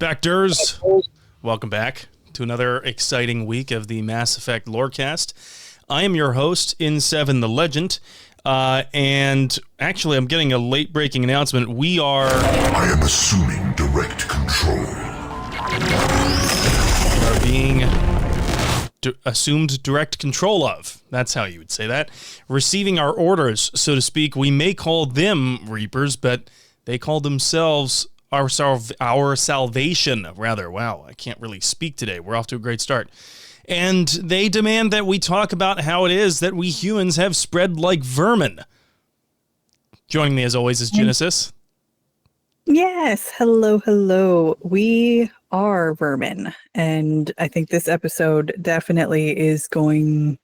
Spectres, welcome back to another exciting week of the Mass Effect Lorecast. I am your host, In7 the Legend, and actually I'm getting a late-breaking announcement. I am assuming direct control. We are being assumed direct control of. That's how you would say that. Receiving our orders, so to speak. We may call them Reapers, but they call themselves our salvation, rather. Wow, I can't really speak today. We're off to a great start. And they demand that we talk about how it is that we humans have spread like vermin. Joining me, as always, is Genesis. Yes, hello. We are vermin, and I think this episode definitely is going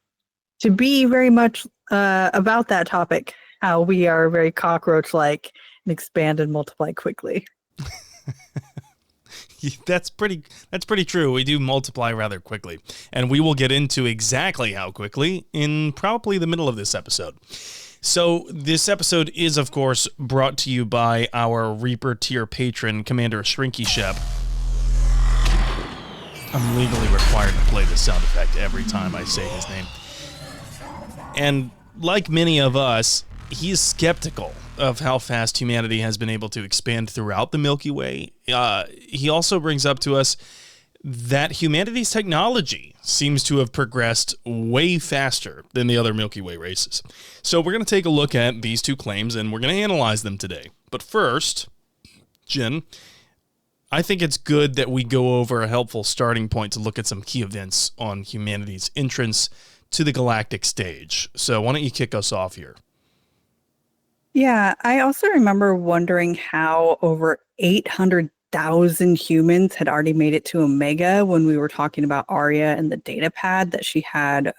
to be very much about that topic, how we are very cockroach-like and expand and multiply quickly. That's pretty true. We do multiply rather quickly, and we will get into exactly how quickly in probably the middle of this episode. So this episode is, of course, brought to you by our Reaper tier patron, Commander Shrinky Shep. I'm legally required to play this sound effect every time I say his name. And like many of us, he's skeptical of how fast humanity has been able to expand throughout the Milky Way. He also brings up to us that humanity's technology seems to have progressed way faster than the other Milky Way races. So we're going to take a look at these two claims, and we're going to analyze them today. But first, Jen, I think it's good that we go over a helpful starting point to look at some key events on humanity's entrance to the galactic stage. So why don't you kick us off here? Yeah, I also remember wondering how over 800,000 humans had already made it to Omega when we were talking about Arya and the data pad that she had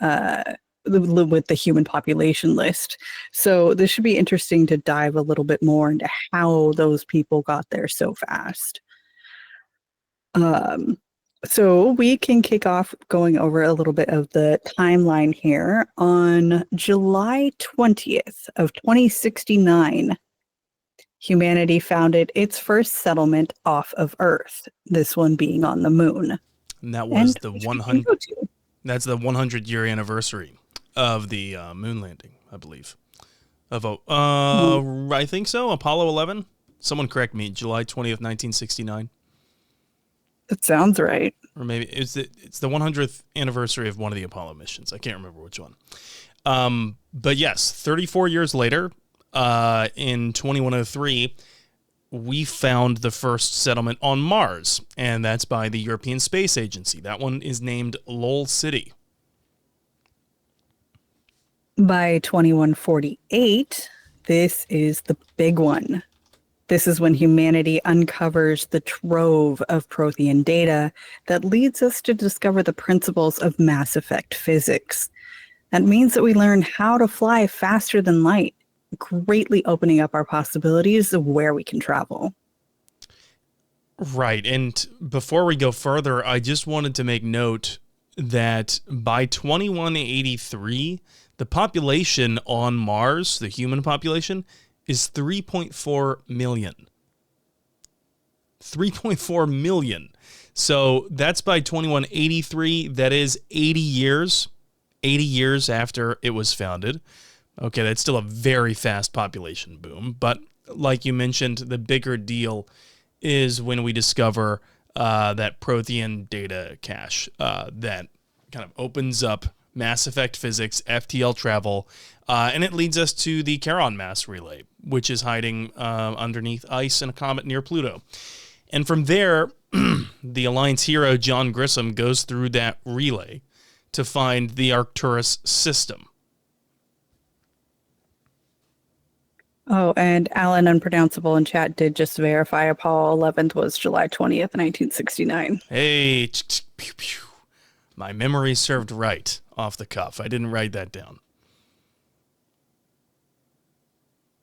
with the human population list. So this should be interesting to dive a little bit more into how those people got there so fast. So we can kick off going over a little bit of the timeline here. On July 20th of 2069, humanity founded its first settlement off of Earth, this one being on the moon. And that was the 100. That's the 100-year anniversary of the moon landing, I believe. I think so. Apollo 11. Someone correct me. July 20th, 1969. That sounds right. Or maybe it's the 100th anniversary of one of the Apollo missions. I can't remember which one. But yes, 34 years later, in 2103, we found the first settlement on Mars, and that's by the European Space Agency. That one is named Lowell City. By 2148, this is the big one. This is when humanity uncovers the trove of Prothean data that leads us to discover the principles of Mass Effect physics. That means that we learn how to fly faster than light, greatly opening up our possibilities of where we can travel. Right, and before we go further, I just wanted to make note that by 2183, the population on Mars, the human population, is 3.4 million. 3.4 million. So that's by 2183. That is 80 years. 80 years after it was founded. Okay, that's still a very fast population boom. But like you mentioned, the bigger deal is when we discover that Prothean data cache that kind of opens up Mass Effect physics, FTL travel, and it leads us to the Charon mass relay, which is hiding underneath ice in a comet near Pluto. And from there, the Alliance hero John Grissom goes through that relay to find the Arcturus system. Oh, and Alan Unpronounceable in chat did just verify Apollo 11th was July 20th, 1969. Hey, pew, pew. My memory served right off the cuff. I didn't write that down.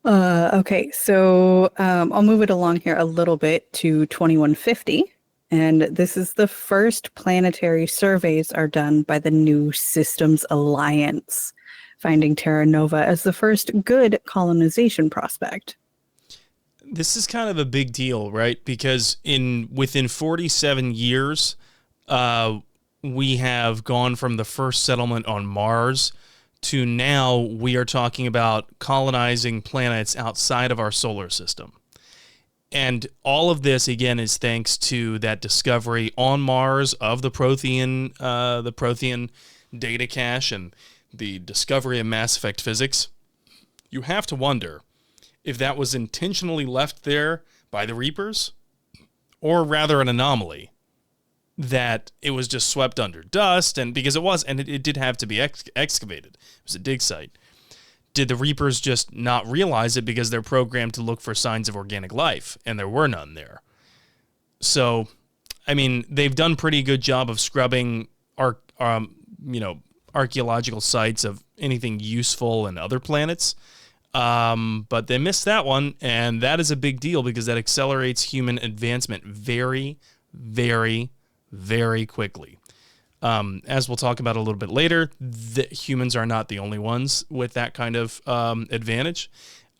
Okay, so I'll move it along here a little bit to 2150. And this is the first planetary surveys are done by the New Systems Alliance, finding Terra Nova as the first good colonization prospect. This is kind of a big deal, right? Because within 47 years, we have gone from the first settlement on Mars to now we are talking about colonizing planets outside of our solar system. And all of this, again, is thanks to that discovery on Mars of the Prothean data cache and the discovery of mass effect physics. You have to wonder if that was intentionally left there by the Reapers, or rather an anomaly, that it was just swept under dust, and because it did have to be excavated. It was a dig site. Did the Reapers just not realize it because they're programmed to look for signs of organic life, and there were none there? So, I mean, they've done pretty good job of scrubbing archaeological sites of anything useful in other planets, but they missed that one, and that is a big deal because that accelerates human advancement very, very, very quickly. As we'll talk about a little bit later, humans are not the only ones with that kind of advantage.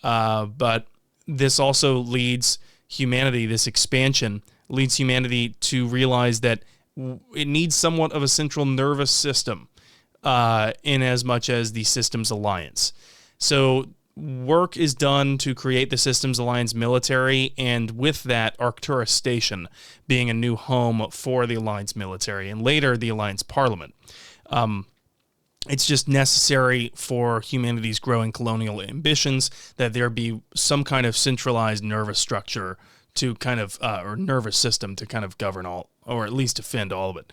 But this also leads humanity, this expansion leads humanity to realize that it needs somewhat of a central nervous system in as much as the Systems Alliance. So work is done to create the Systems Alliance military, and with that, Arcturus Station being a new home for the Alliance military, and later the Alliance Parliament. It's just necessary for humanity's growing colonial ambitions that there be some kind of centralized nervous structure to kind of, or nervous system to kind of govern all, or at least defend all of it.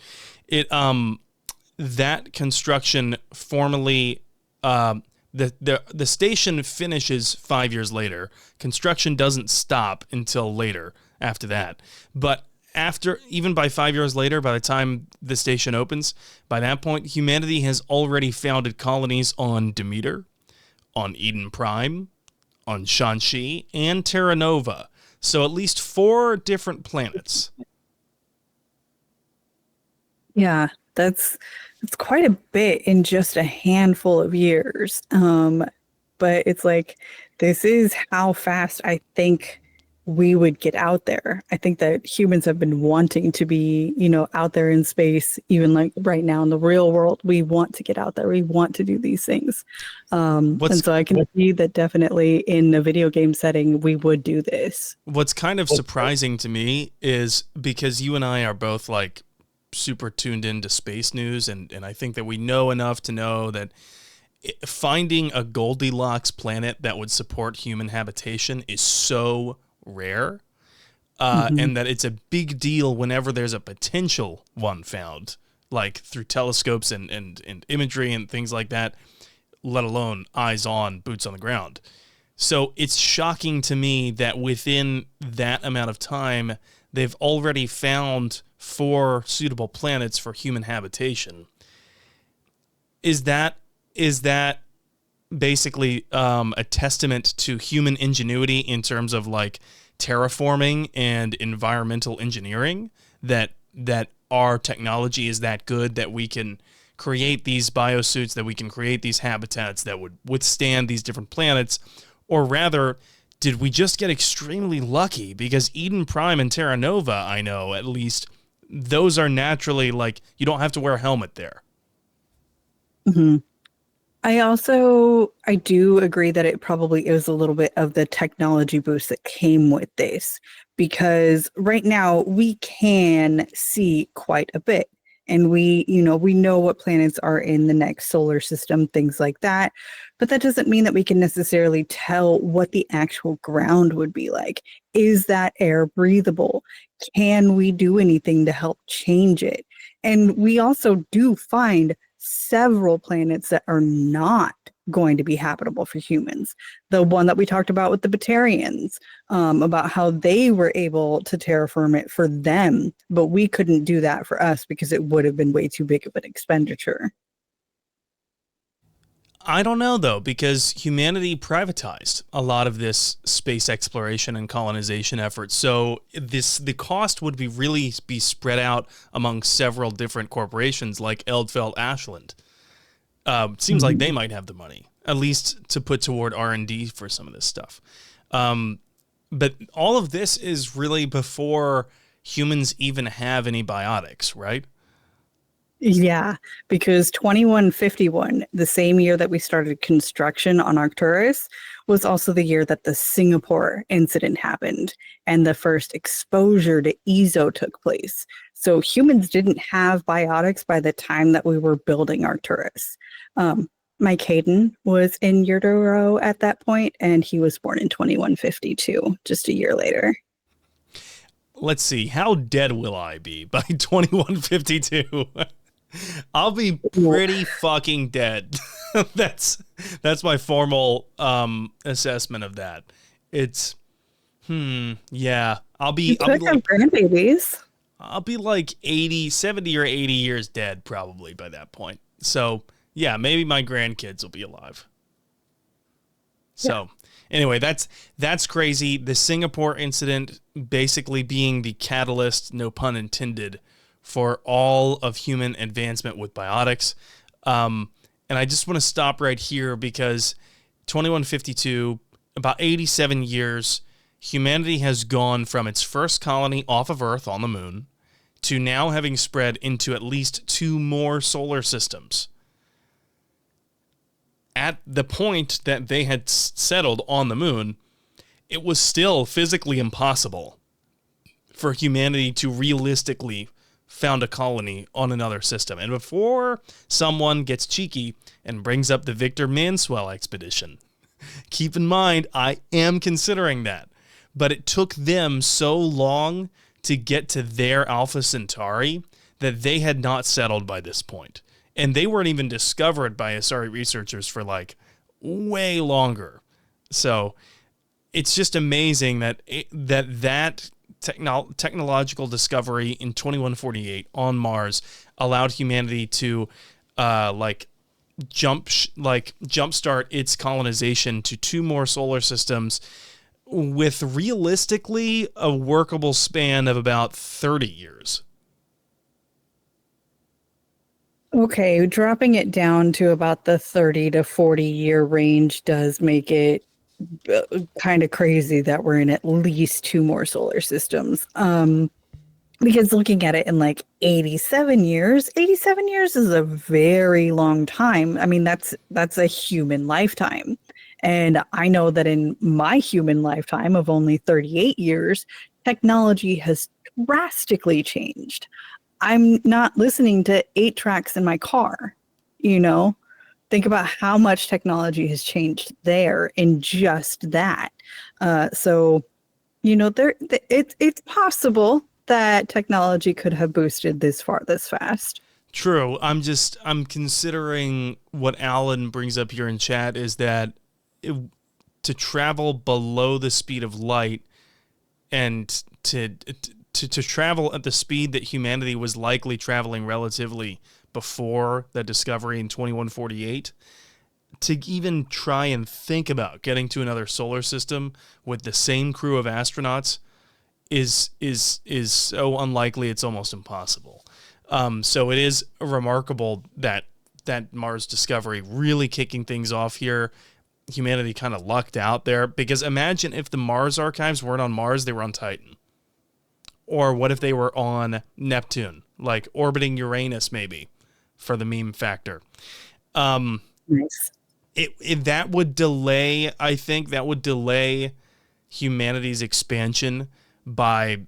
That construction formally, the station finishes 5 years later. Construction doesn't stop until later after that. But even by 5 years later, by the time the station opens, by that point, humanity has already founded colonies on Demeter, on Eden Prime, on Shanxi, and Terra Nova. So at least 4 different planets. Yeah, that's quite a bit in just a handful of years. But it's like, this is how fast I think we would get out there. I think that humans have been wanting to be, out there in space, even like right now in the real world. We want to get out there. We want to do these things. And so I can see that definitely in a video game setting, we would do this. What's kind of surprising to me is because you and I are both like super tuned into space news, and I think that we know enough to know that finding a Goldilocks planet that would support human habitation is so rare, and that it's a big deal whenever there's a potential one found, like through telescopes and imagery and things like that, let alone eyes on, boots on the ground. So it's shocking to me that within that amount of time, they've already found 4 suitable planets for human habitation. Is that basically a testament to human ingenuity in terms of like terraforming and environmental engineering, that our technology is that good that we can create these biosuits, that we can create these habitats that would withstand these different planets? Or rather, did we just get extremely lucky? Because Eden Prime and Terra Nova, I know at least, those are naturally like, you don't have to wear a helmet there. Mm-hmm. I do agree that it probably is a little bit of the technology boost that came with this, because right now we can see quite a bit, and we know what planets are in the next solar system, things like that. But that doesn't mean that we can necessarily tell what the actual ground would be like. Is that air breathable? Can we do anything to help change it? And we also do find several planets that are not going to be habitable for humans. The one that we talked about with the Batarians, about how they were able to terraform it for them, but we couldn't do that for us because it would have been way too big of an expenditure. I don't know, though, because humanity privatized a lot of this space exploration and colonization effort. So the cost would really be spread out among several different corporations like Eldfeld Ashland. Seems like they might have the money, at least to put toward R&D for some of this stuff. But all of this is really before humans even have any biotics, right? Yeah, because 2151, the same year that we started construction on Arcturus, was also the year that the Singapore incident happened and the first exposure to ESO took place. So humans didn't have biotics by the time that we were building Arcturus. Mike Hayden was in utero at that point, and he was born in 2152, just a year later. Let's see, how dead will I be by 2152? I'll be pretty fucking dead. that's my formal assessment of that. It's yeah. I'll be Have like grandbabies. I'll be like 80, 70 or 80 years dead probably by that point. So, yeah, maybe my grandkids will be alive. So, anyway, that's crazy. The Singapore incident basically being the catalyst, no pun intended, for all of human advancement with biotics. And I just want to stop right here because 2152, about 87 years, humanity has gone from its first colony off of Earth on the moon to now having spread into at least 2 more solar systems. At the point that they had settled on the moon, it was still physically impossible for humanity to realistically found a colony on another system. And before someone gets cheeky and brings up the Victor Manswell expedition, keep in mind, I am considering that. But it took them so long to get to their Alpha Centauri that they had not settled by this point. And they weren't even discovered by Asari researchers for like way longer. So it's just amazing that technological discovery in 2148 on Mars allowed humanity to jumpstart its colonization to 2 more solar systems with realistically a workable span of about 30 years. Okay, dropping it down to about the 30 to 40 year range does make it kind of crazy that we're in at least 2 more solar systems. Because looking at it in like 87 years is a very long time. I mean, that's a human lifetime. And I know that in my human lifetime of only 38 years, technology has drastically changed. I'm not listening to 8 tracks in my car, you know? Think about how much technology has changed there in just that. So, you know, it's possible that technology could have boosted this far this fast. True. I'm considering what Alan brings up here in chat is that to travel below the speed of light and to travel at the speed that humanity was likely traveling relatively before the discovery in 2148, to even try and think about getting to another solar system with the same crew of astronauts is so unlikely it's almost impossible. So it is remarkable that Mars discovery really kicking things off here. Humanity kind of lucked out there, because imagine if the Mars archives weren't on Mars, they were on Titan. Or what if they were on Neptune, like orbiting Uranus maybe, for the meme factor. Nice. That would delay, I think that would delay humanity's expansion by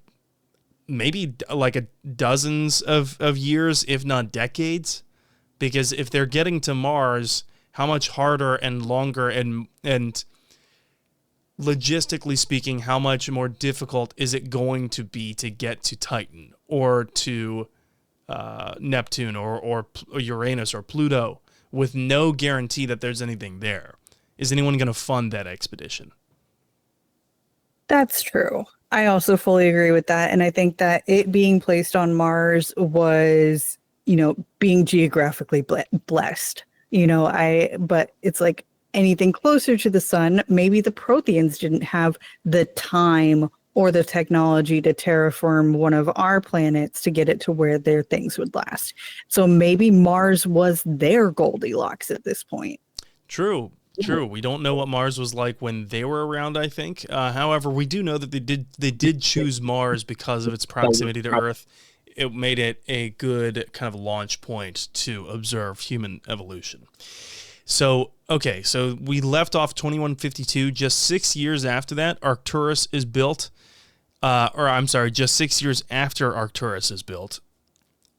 maybe like dozens of years, if not decades. Because if they're getting to Mars, how much harder and longer and logistically speaking, how much more difficult is it going to be to get to Titan or to Neptune or Uranus or Pluto with no guarantee that there's anything there? Is anyone going to fund that expedition? That's true. I also fully agree with that. And I think that it being placed on Mars was, you know, being geographically blessed. You know, but it's like anything closer to the sun, maybe the Protheans didn't have the time or the technology to terraform one of our planets to get it to where their things would last. So maybe Mars was their Goldilocks at this point. True. True. We don't know what Mars was like when they were around, I think. However, we do know that they did choose Mars because of its proximity to Earth. It made it a good kind of launch point to observe human evolution. So, okay, so we left off 2152. Just 6 years after that, Arcturus is built. Or I'm sorry, just 6 years after Arcturus is built,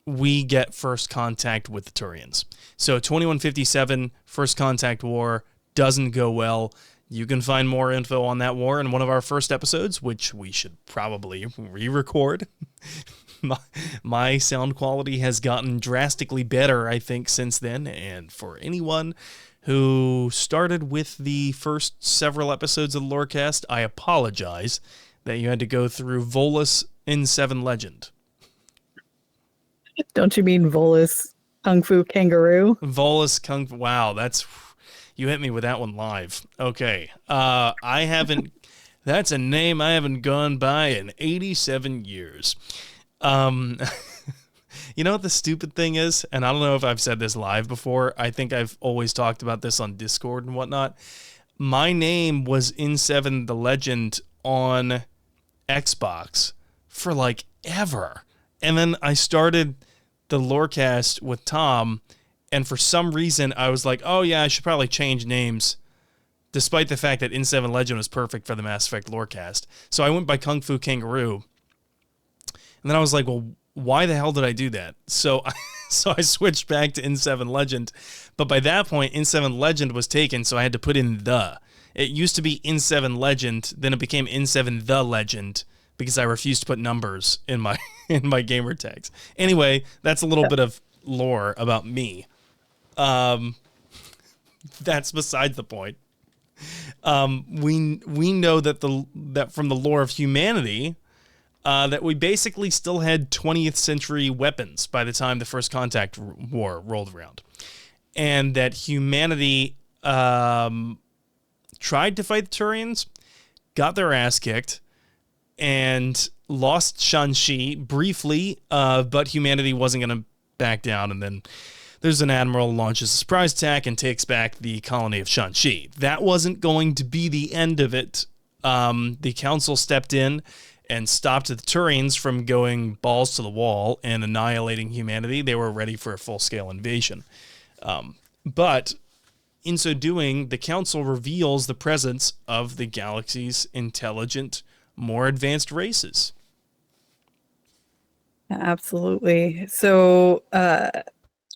we get first contact with the Turians. So 2157, First Contact War, doesn't go well. You can find more info on that war in one of our first episodes, which we should probably re-record. My sound quality has gotten drastically better, I think, since then. And for anyone who started with the first several episodes of the Lorecast, I apologize that you had to go through Volus N7 Legend. Don't you mean Volus Kung Fu Kangaroo? Volus Kung Fu. Wow, that's... You hit me with that one live. Okay. I haven't... That's a name I haven't gone by in 87 years. You know what the stupid thing is? And I don't know if I've said this live before. I think I've always talked about this on Discord and whatnot. My name was N7 the Legend on Xbox for like ever. And then I started the Lorecast with Tom, and for some reason I was like, oh yeah, I should probably change names, despite the fact that N7 Legend was perfect for the Mass Effect Lorecast. So I went by Kung Fu Kangaroo. And then I was like, well, why the hell did I do that? So I switched back to N7 Legend. But by that point, N7 Legend was taken, so I had to put in the. It used to be N7 Legend, then it became N7 the Legend, because I refused to put numbers in my gamer tags. Anyway, that's a little bit of lore about me. That's besides the point. We know that from the lore of humanity, that we basically still had 20th century weapons by the time the First Contact War rolled around, and that humanity tried to fight the Turians, got their ass kicked, and lost Shanxi briefly, but humanity wasn't going to back down, and then there's an admiral who launches a surprise attack and takes back the colony of Shanxi. That wasn't going to be the end of it. The council stepped in and stopped the Turians from going balls to the wall and annihilating humanity. They were ready for a full-scale invasion. But in so doing, the council reveals the presence of the galaxy's intelligent, more advanced races. Absolutely. So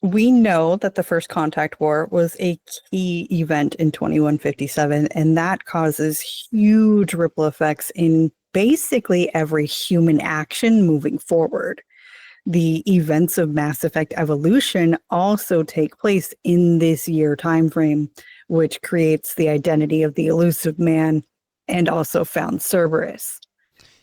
we know that the First Contact War was a key event in 2157, and that causes huge ripple effects in basically every human action moving forward. The events of Mass Effect Evolution also take place in this year timeframe, which creates the identity of the elusive man and also found Cerberus.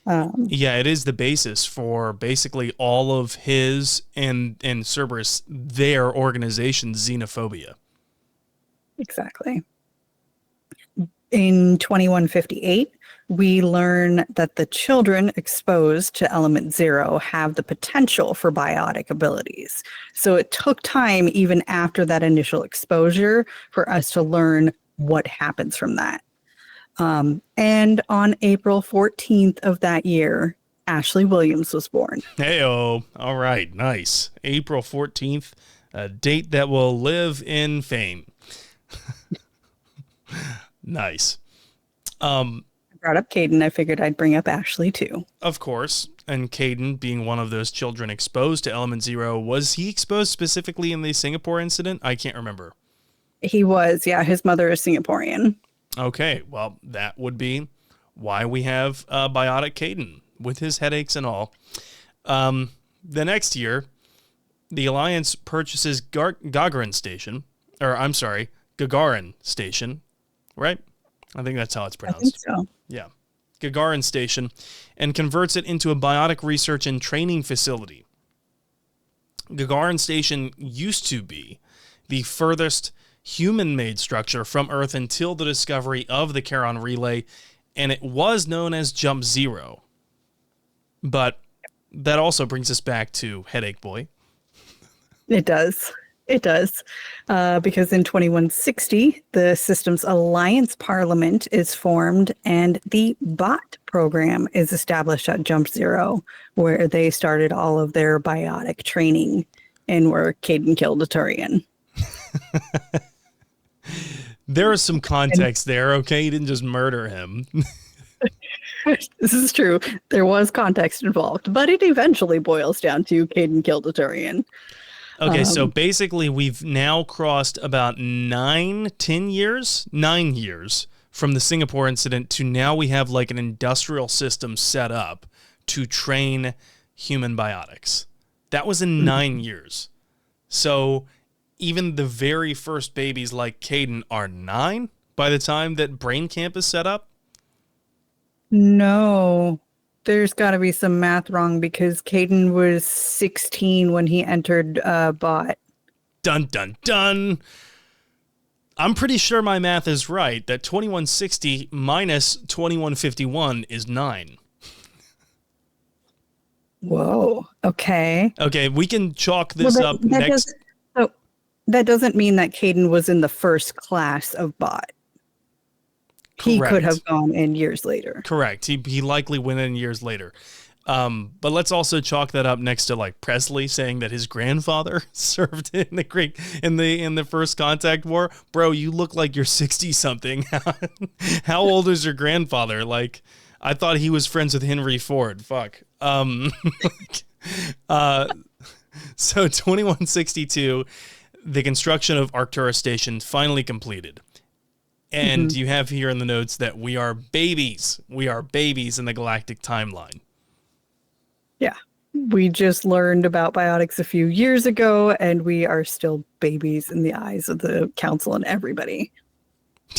Yeah, it is the basis for basically all of his and Cerberus, their organization's xenophobia. Exactly. In 2158, we learn that the children exposed to Element Zero have the potential for biotic abilities. So it took time, even after that initial exposure, for us to learn what happens from that. And on April 14th of that year, Ashley Williams was born. Hey-oh. All right, nice. April 14th, a date that will live in fame. Nice. I brought up Caden. I figured I'd bring up Ashley too. Of course. And Caden, being one of those children exposed to Element Zero, was he exposed specifically in the Singapore incident? I can't remember. He was, yeah. His mother is Singaporean. Okay, well, that would be why we have Biotic Caden, with his headaches and all. The next year, the Alliance purchases Gagarin Station, right? I think that's how it's pronounced. I think so. Yeah. Gagarin Station, and converts it into a biotic research and training facility. Gagarin Station used to be the furthest human-made structure from Earth until the discovery of the Charon Relay, and it was known as Jump Zero. But that also brings us back to Headache Boy. It does. It does, because in 2160, the Systems Alliance Parliament is formed and the BOT program is established at Jump Zero, where they started all of their biotic training and where Caden killed a Turian. There is some context there, okay? He didn't just murder him. This is true. There was context involved, but it eventually boils down to Caden killed a Turian. Okay, so basically we've now crossed about 9 years from the Singapore incident to now we have like an industrial system set up to train human biotics. That was in 9 years. So even the very first babies like Caden are 9 by the time that Brain Camp is set up? No, there's got to be some math wrong because Caden was 16 when he entered bot. Dun, dun, dun. I'm pretty sure my math is right, that 2160 minus 2151 is 9. Whoa. Okay. Okay, we can chalk this up next. That doesn't mean that Caden was in the first class of bot. He could have gone in years later. Correct. He likely went in years later. But let's also chalk that up next to like Presley saying that his grandfather served in the first contact war. Bro, you look like you're 60 something. How old is your grandfather? Like, I thought he was friends with Henry Ford. Fuck. So 2162, the construction of Arcturus Station finally completed. And you have here in the notes that we are babies. We are babies in the galactic timeline. Yeah. We just learned about biotics a few years ago, and we are still babies in the eyes of the council and everybody.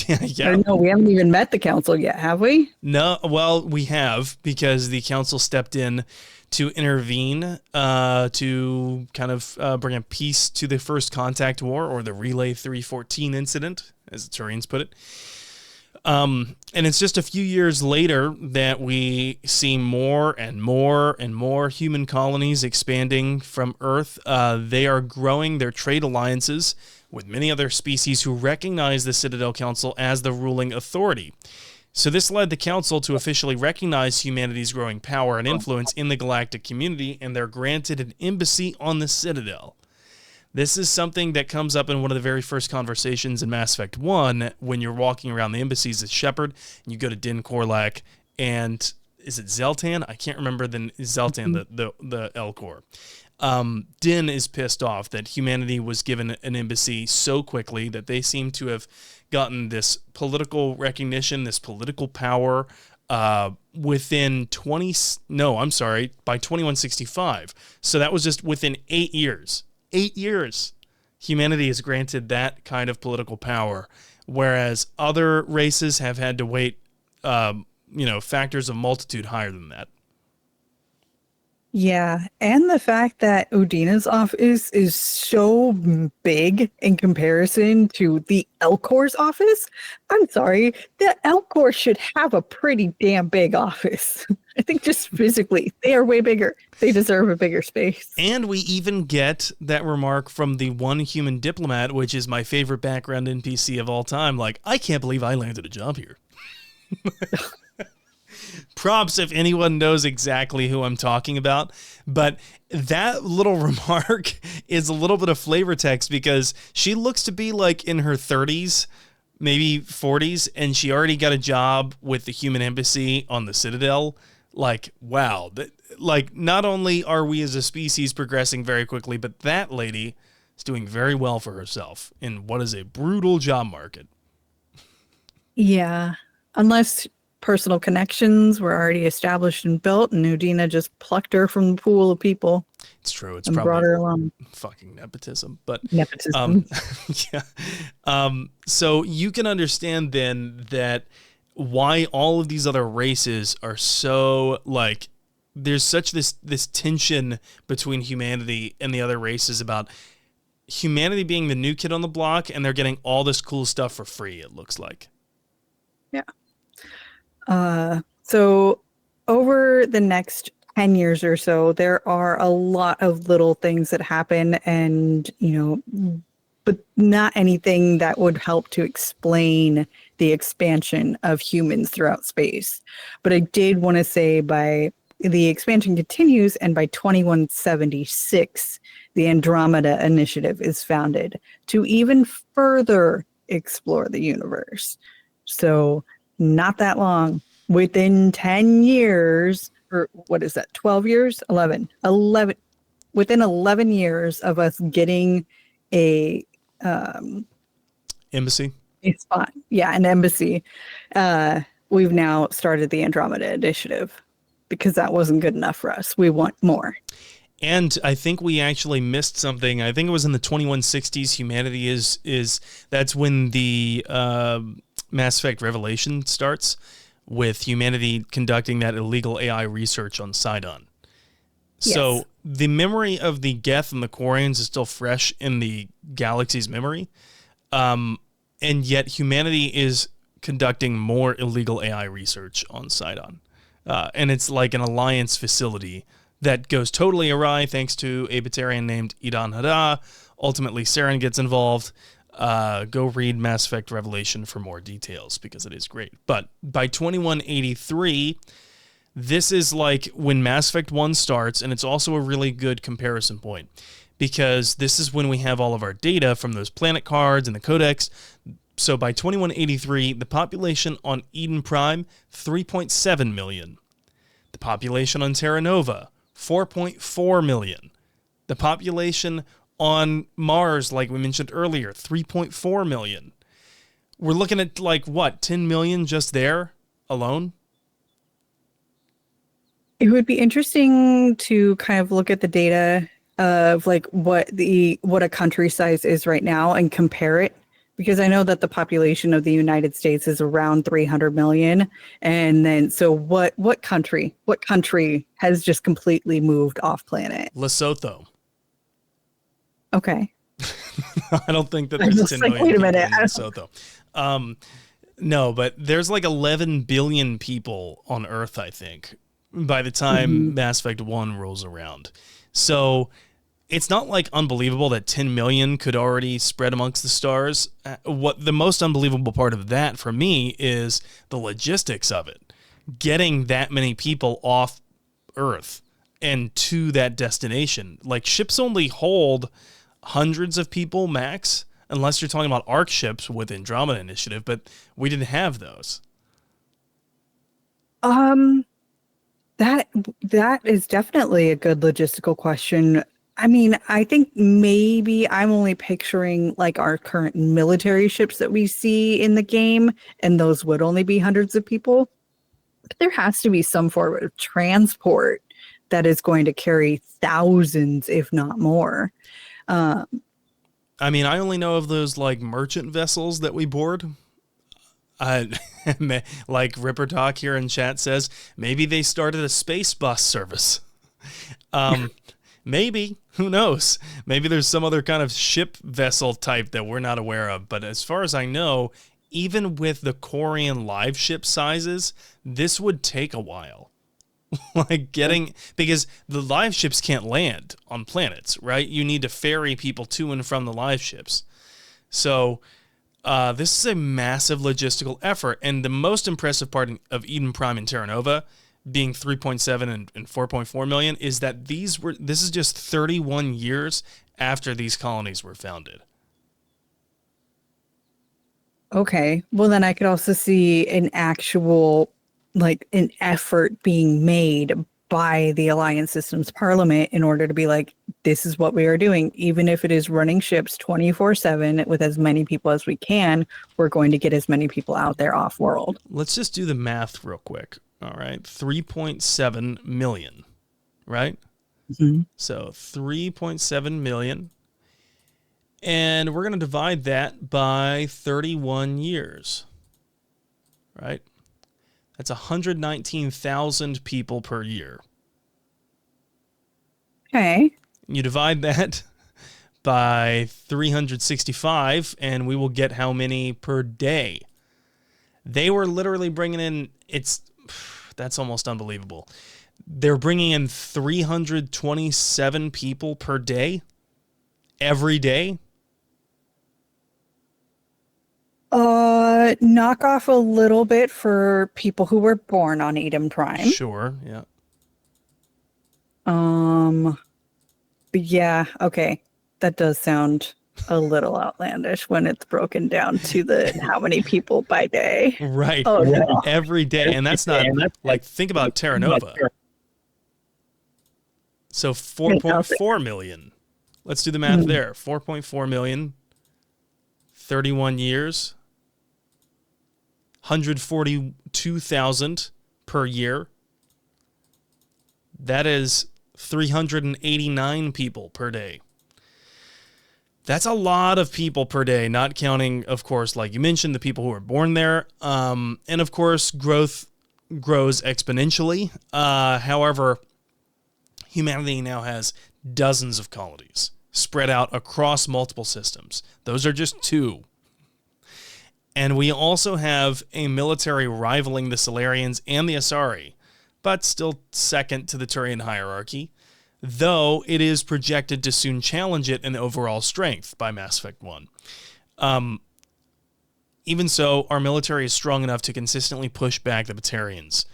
Yeah. No, we haven't even met the council yet, have we? No, well, we have, because the council stepped in to intervene to kind of bring a peace to the first contact war, or the Relay 314 incident, as the Turians put it. And it's just a few years later that we see more and more and more human colonies expanding from Earth. They are growing their trade alliances with many other species who recognize the Citadel Council as the ruling authority. So this led the Council to officially recognize humanity's growing power and influence in the galactic community, and they're granted an embassy on the Citadel. This is something that comes up in one of the very first conversations in Mass Effect 1 when you're walking around the embassies as Shepard, and you go to Din Korlak, and is it Zeltan? I can't remember the Zeltan, the Elcor. Din is pissed off that humanity was given an embassy so quickly that they seem to have gotten this political recognition, this political power within by 2165. So that was just within 8 years. 8 years. Humanity is granted that kind of political power, whereas other races have had to wait, factors of multitude higher than that. Yeah, and the fact that Udina's office is so big in comparison to the Elcor's office. I'm sorry, the Elcor should have a pretty damn big office. I think just physically, they are way bigger. They deserve a bigger space. And we even get that remark from the one human diplomat, which is my favorite background NPC of all time. Like, I can't believe I landed a job here. Props if anyone knows exactly who I'm talking about. But that little remark is a little bit of flavor text because she looks to be like in her 30s, maybe 40s, and she already got a job with the human embassy on the Citadel. Like, wow. Like, not only are we as a species progressing very quickly, but that lady is doing very well for herself in what is a brutal job market. Yeah, unless personal connections were already established and built, and Udina just plucked her from the pool of people. It's true. It's and probably brought her along. Fucking nepotism. But Nepotism. yeah. So you can understand then that why all of these other races are so like there's such this tension between humanity and the other races about humanity being the new kid on the block, and they're getting all this cool stuff for free, it looks like. Yeah. So over the next 10 years or so, there are a lot of little things that happen and, but not anything that would help to explain the expansion of humans throughout space. But I did want to say the expansion continues, and by 2176, the Andromeda Initiative is founded to even further explore the universe. So not that long, within 10 years, or what is that, 12 years? 11, within 11 years of us getting a Embassy. a spot, yeah, an embassy, we've now started the Andromeda Initiative because that wasn't good enough for us. We want more. And I think we actually missed something. I think it was in the 2160s. Humanity is that's when the Mass Effect Revelation starts, with humanity conducting that illegal AI research on Sidon. Yes. So the memory of the Geth and the Quarians is still fresh in the galaxy's memory, and yet humanity is conducting more illegal AI research on Sidon. And it's like an alliance facility that goes totally awry thanks to a Batarian named Idan Hada. Ultimately, Saren gets involved. Go read Mass Effect Revelation for more details because it is great. But by 2183, this is like when Mass Effect 1 starts, and it's also a really good comparison point because this is when we have all of our data from those planet cards and the codex. So by 2183, the population on Eden Prime, 3.7 million. The population on Terra Nova, 4.4 million. The population on Mars, like we mentioned earlier, 3.4 million. We're looking at like what, 10 million just there alone? It would be interesting to kind of look at the data of like what a country size is right now and compare it, because I know that the population of the United States is around 300 million. And then so what country has just completely moved off planet? Lesotho. Okay. I don't think that there's 10 million wait a people minute. in Lesotho. No, but there's like 11 billion people on Earth, I think, by the time Mass Effect 1 rolls around. So it's not like unbelievable that 10 million could already spread amongst the stars. What the most unbelievable part of that for me is the logistics of it. Getting that many people off Earth and to that destination. Like, ships only hold hundreds of people max, unless you're talking about ARC ships with Andromeda Initiative, but we didn't have those. That is definitely a good logistical question. I mean, I think maybe I'm only picturing like our current military ships that we see in the game, and those would only be hundreds of people. But there has to be some form of transport that is going to carry thousands, if not more. I mean, I only know of those like merchant vessels that we board. Like Ripper Talk here in chat says, maybe they started a space bus service. Maybe, who knows? Maybe there's some other kind of ship vessel type that we're not aware of. But as far as I know, even with the Quarian live ship sizes, this would take a while. Because the live ships can't land on planets, right? You need to ferry people to and from the live ships. So this is a massive logistical effort. And the most impressive part of Eden Prime and Terra Nova being 3.7 and 4.4 million is that this is just 31 years after these colonies were founded. Okay. Well, then I could also see an actual, like, an effort being made by the Alliance Systems Parliament in order to be like, this is what we are doing. Even if it is running ships 24/7 with as many people as we can, we're going to get as many people out there off world. Let's just do the math real quick. All right. 3.7 million, right? Mm-hmm. So 3.7 million. And we're going to divide that by 31 years, right? That's 119,000 people per year. Okay. You divide that by 365, and we will get how many per day. They were literally bringing in, that's almost unbelievable. They're bringing in 327 people per day, every day. Knock off a little bit for people who were born on Eden Prime. Sure, yeah. But yeah, okay. That does sound a little outlandish when it's broken down to the how many people by day. Right. Oh no. Every day. And that's not, like, think about Terra Nova. So 4.4 million. Let's do the math there. 4.4 million, 31 years, 142,000 per year. That is 389 people per day. That's a lot of people per day, not counting, of course, like you mentioned, the people who were born there. And of course, growth grows exponentially. However, humanity now has dozens of colonies spread out across multiple systems. Those are just two. And we also have a military rivaling the Solarians and the Asari, but still second to the Turian hierarchy, though it is projected to soon challenge it in overall strength by Mass Effect 1. Even so, our military is strong enough to consistently push back the Batarians,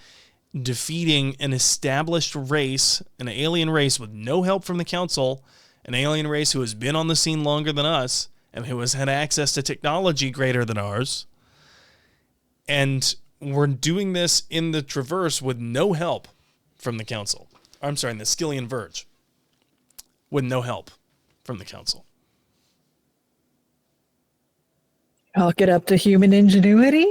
defeating an established race, an alien race with no help from the Council, an alien race who has been on the scene longer than us, and who has had access to technology greater than ours. And we're doing this in the Traverse with no help from the Council. I'm sorry, in the Skillian Verge. With no help from the Council. I'll get up to human ingenuity.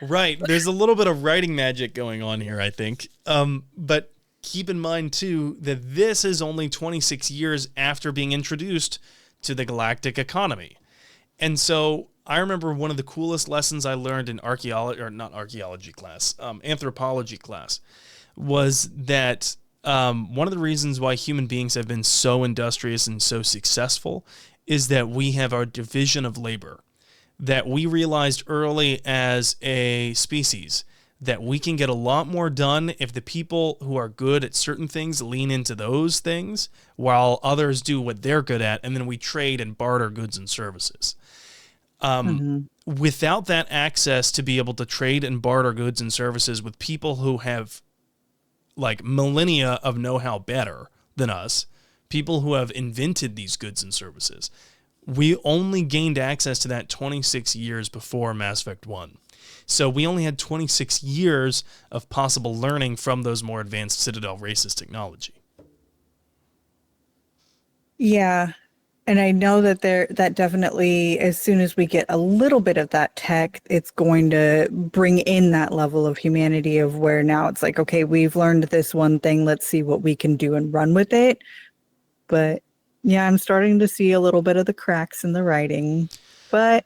Right. There's a little bit of writing magic going on here, I think. But keep in mind, too, that this is only 26 years after being introduced to the galactic economy. And so I remember one of the coolest lessons I learned in anthropology class was that one of the reasons why human beings have been so industrious and so successful is that we have our division of labor, that we realized early as a species that we can get a lot more done if the people who are good at certain things lean into those things while others do what they're good at, and then we trade and barter goods and services. Without that access to be able to trade and barter goods and services with people who have like millennia of know-how better than us, people who have invented these goods and services, we only gained access to that 26 years before Mass Effect 1. So we only had 26 years of possible learning from those more advanced Citadel races technology. Yeah. And I know that that definitely, as soon as we get a little bit of that tech, it's going to bring in that level of humanity of where now it's like, okay, we've learned this one thing. Let's see what we can do and run with it. But yeah, I'm starting to see a little bit of the cracks in the writing, but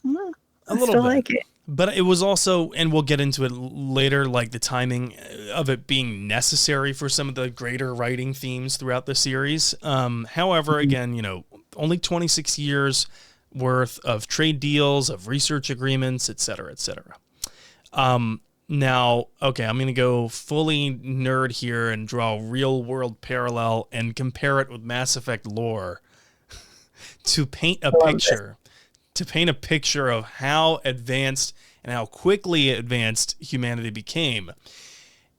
I still like it. But it was also, and we'll get into it later, like the timing of it being necessary for some of the greater writing themes throughout the series. However, again, you know, only 26 years worth of trade deals, of research agreements, et cetera, et cetera. Now, okay, I'm going to go fully nerd here and draw a real world parallel and compare it with Mass Effect lore to paint a picture. To paint a picture of how advanced and how quickly advanced humanity became.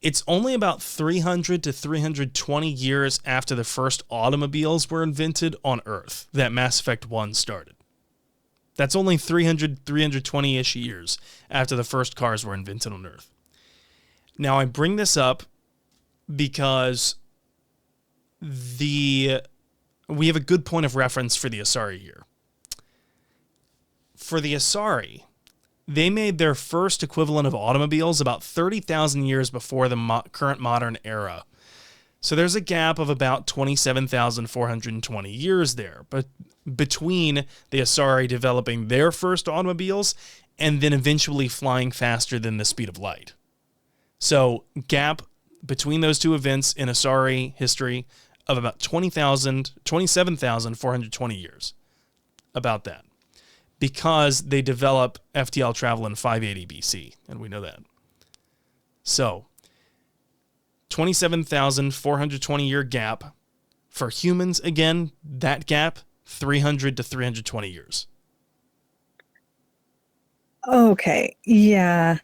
It's only about 300 to 320 years after the first automobiles were invented on Earth that Mass Effect 1 started. That's only 320-ish years after the first cars were invented on Earth. Now, I bring this up because we have a good point of reference for the Asari here. For the Asari, they made their first equivalent of automobiles about 30,000 years before the current modern era. So there's a gap of about 27,420 years there, but between the Asari developing their first automobiles and then eventually flying faster than the speed of light. So gap between those two events in Asari history of about 27,420 years. About that. Because they develop FTL travel in 580 BC, and we know that. So, 27,420 year gap. For humans, again, that gap, 300 to 320 years. Okay, yeah,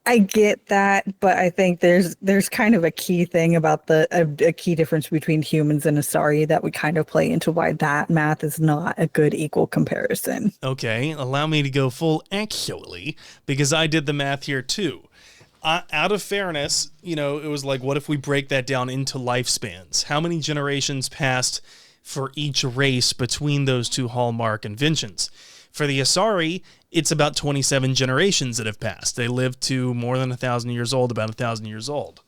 I get that, but I think there's kind of a key thing about a key difference between humans and Asari that would kind of play into why that math is not a good equal comparison. Okay, allow me to go full actually, because I did the math here too. Out of fairness, it was like, what if we break that down into lifespans? How many generations passed for each race between those two hallmark inventions? For the Asari, it's about 27 generations that have passed. They lived to more than 1,000 years old, about 1,000 years old.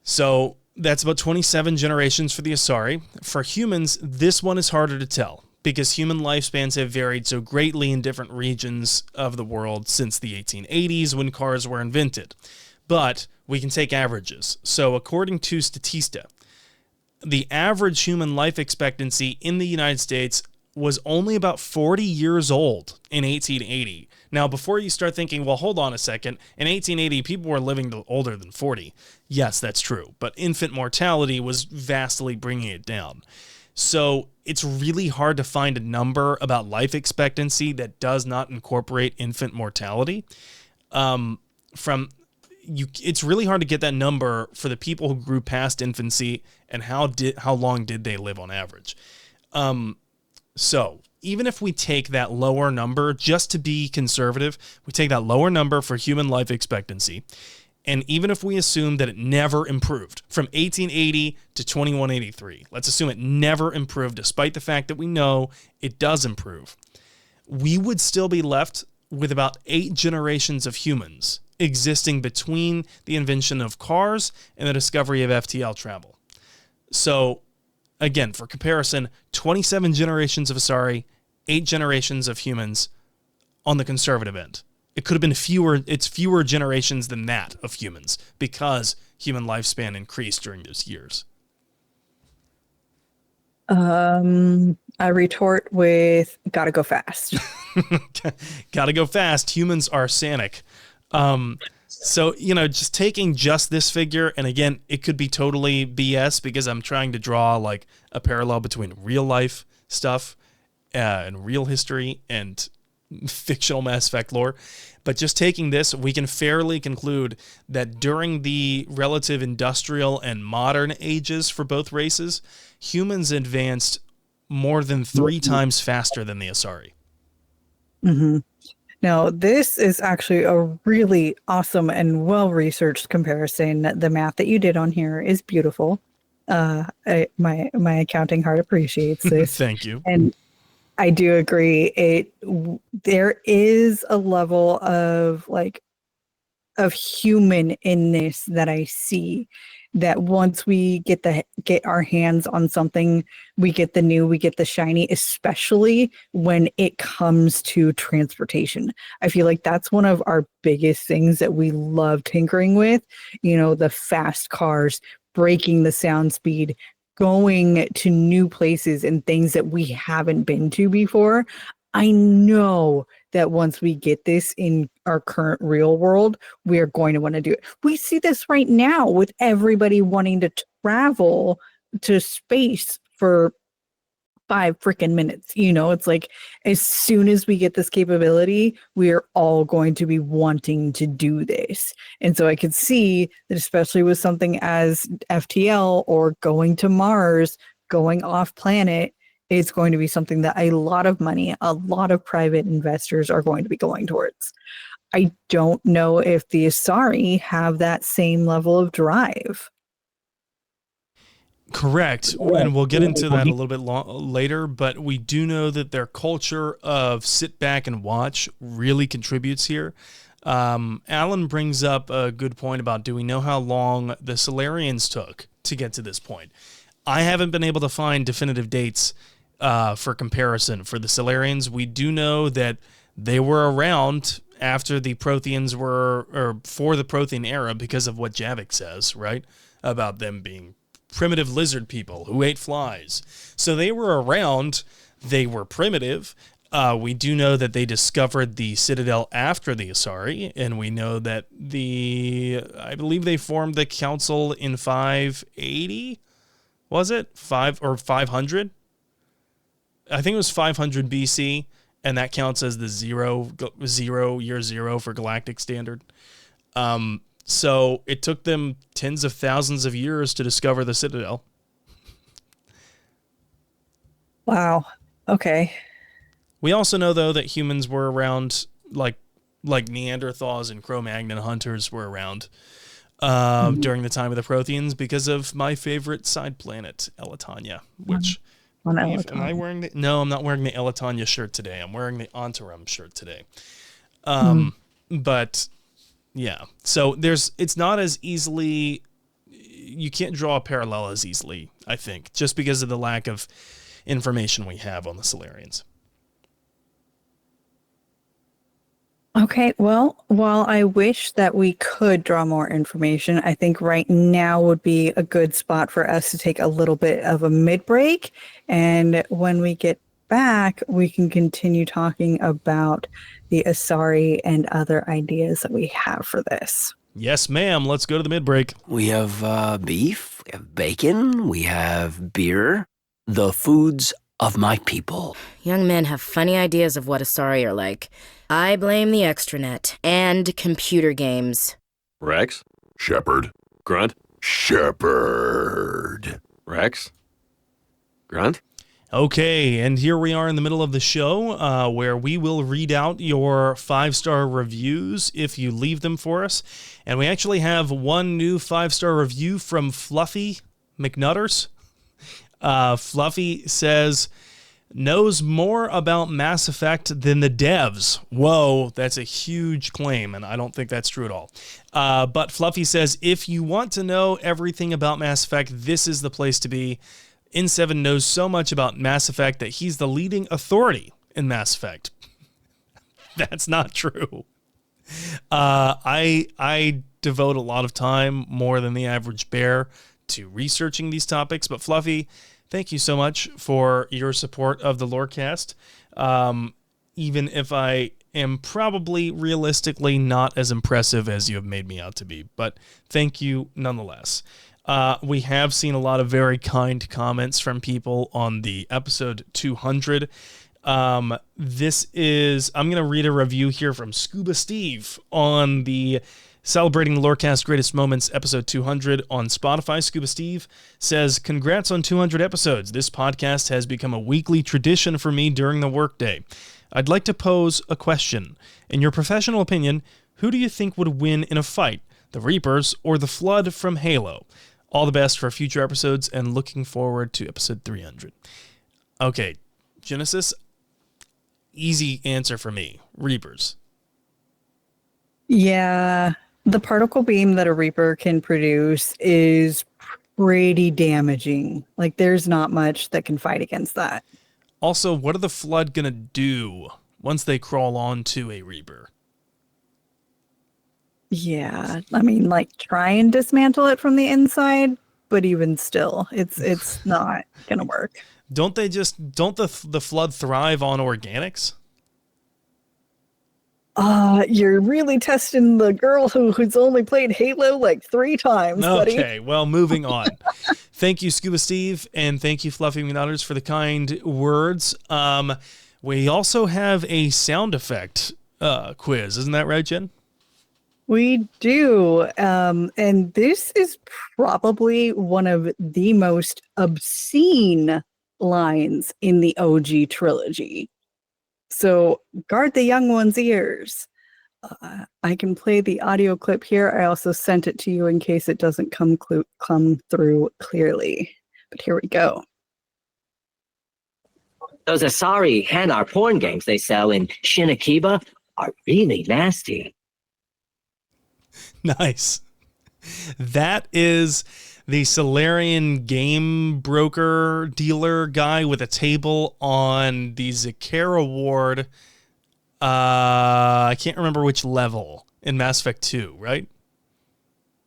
So that's about 27 generations for the Asari. For humans, this one is harder to tell because human lifespans have varied so greatly in different regions of the world since the 1880s when cars were invented. But we can take averages. So according to Statista, the average human life expectancy in the United States was only about 40 years old in 1880. Now, before you start thinking, well, hold on a second, in 1880, people were living older than 40. Yes, that's true, but infant mortality was vastly bringing it down. So it's really hard to find a number about life expectancy that does not incorporate infant mortality. It's really hard to get that number for the people who grew past infancy and how long did they live on average. So even if we take that lower number, just to be conservative, we take that lower number for human life expectancy, and even if we assume that it never improved from 1880 to 2183, let's assume it never improved despite the fact that we know it does improve, we would still be left with about 8 generations of humans existing between the invention of cars and the discovery of FTL travel. So again, for comparison, 27 generations of Asari, 8 generations of humans on the conservative end. It could have been fewer generations than that of humans because human lifespan increased during those years. I retort with gotta go fast. Gotta go fast. Humans are Sanic. So, just taking just this figure, and again, it could be totally BS because I'm trying to draw like a parallel between real life stuff and real history and fictional Mass Effect lore. But just taking this, we can fairly conclude that during the relative industrial and modern ages for both races, humans advanced more than 3 times faster than the Asari. Mm-hmm. Now, this is actually a really awesome and well-researched comparison. The math that you did on here is beautiful. My accounting heart appreciates this. Thank you. And I do agree. There is a level of human in this that I see, that once we get our hands on something, we get the new, we get the shiny, especially when it comes to transportation. I feel like that's one of our biggest things that we love tinkering with, the fast cars, breaking the sound speed, going to new places and things that we haven't been to before. I know that once we get this in our current real world, we are going to want to do it. We see this right now with everybody wanting to travel to space for 5 freaking minutes. It's like as soon as we get this capability, we are all going to be wanting to do this. And so I could see that, especially with something as FTL or going to Mars, going off planet, it's going to be something that a lot of money, a lot of private investors are going to be going towards. I don't know if the Asari have that same level of drive. Correct. And we'll get into that a little bit later, but we do know that their culture of sit back and watch really contributes here. Alan brings up a good point about, do we know how long the Solarians took to get to this point? I haven't been able to find definitive dates for comparison for the Solarians. We do know that they were around after the Protheans or for the Prothean era because of what Javik says, right? About them being primitive lizard people who ate flies. So they were around, they were primitive, We do know that they discovered the Citadel after the Asari, and we know that I believe they formed the council in 580. Was it 500? I think it was 500 BC, and that counts as the year zero for galactic standard. So it took them tens of thousands of years to discover the Citadel. Wow. Okay. We also know, though, that humans were around, like Neanderthals and Cro-Magnon hunters were around during the time of the Protheans because of my favorite side planet, Elatania, which... Am I wearing the... No, I'm not wearing the Elatania shirt today. I'm wearing the Antarum shirt today. But, yeah. So it's not as easily... You can't draw a parallel as easily, I think, just because of the lack of information we have on the Solarians. Okay, well, while I wish that we could draw more information, I think right now would be a good spot for us to take a little bit of a mid-break. And when we get back, we can continue talking about the Asari and other ideas that we have for this. Yes, ma'am. Let's go to the mid-break. We have beef, we have bacon, we have beer. The foods of my people. Young men have funny ideas of what Asari are like. I blame the extranet and computer games. Rex? Shepherd. Grunt? Shepherd. Rex? Grunt? Okay, and here we are in the middle of the show where we will read out your 5-star reviews if you leave them for us. And we actually have one new 5-star review from Fluffy McNutters. Fluffy says, knows more about Mass Effect than the devs. Whoa, that's a huge claim, and I don't think that's true at all. But Fluffy says, if you want to know everything about Mass Effect, this is the place to be. N7 knows so much about Mass Effect that he's the leading authority in Mass Effect. That's not true. I devote a lot of time, more than the average bear, to researching these topics, but Fluffy, thank you so much for your support of the Lorecast. Even if I am probably realistically not as impressive as you have made me out to be, but thank you nonetheless. We have seen a lot of very kind comments from people on the episode 200. I'm going to read a review here from Scuba Steve on the Celebrating the Lorecast Greatest Moments, episode 200 on Spotify. Scuba Steve says, congrats on 200 episodes. This podcast has become a weekly tradition for me during the workday. I'd like to pose a question. In your professional opinion, who do you think would win in a fight, the Reapers or the Flood from Halo? All the best for future episodes and looking forward to episode 300. Okay, Genesis, easy answer for me. Reapers. Yeah. The particle beam that a Reaper can produce is pretty damaging. Like, there's not much that can fight against that. Also, what are the Flood going to do once they crawl onto a Reaper? Yeah. I mean, like, try and dismantle it from the inside, but even still, it's not going to work. Don't the Flood thrive on organics? You're really testing the girl who's only played Halo like 3 times, buddy. Okay, well, moving on. Thank you, Scuba Steve, and thank you, Fluffy McNutters, for the kind words. We also have a sound effect quiz. Isn't that right, Jen? We do. And this is probably one of the most obscene lines in the OG trilogy. So guard the young one's ears. I can play the audio clip here. I also sent it to you in case it doesn't come through clearly. But here we go. Those Asari Hanar porn games they sell in Shinakiba are really nasty. Nice. That is the Solarian game broker dealer guy with a table on the Zakara ward. I can't remember which level in Mass Effect 2, right?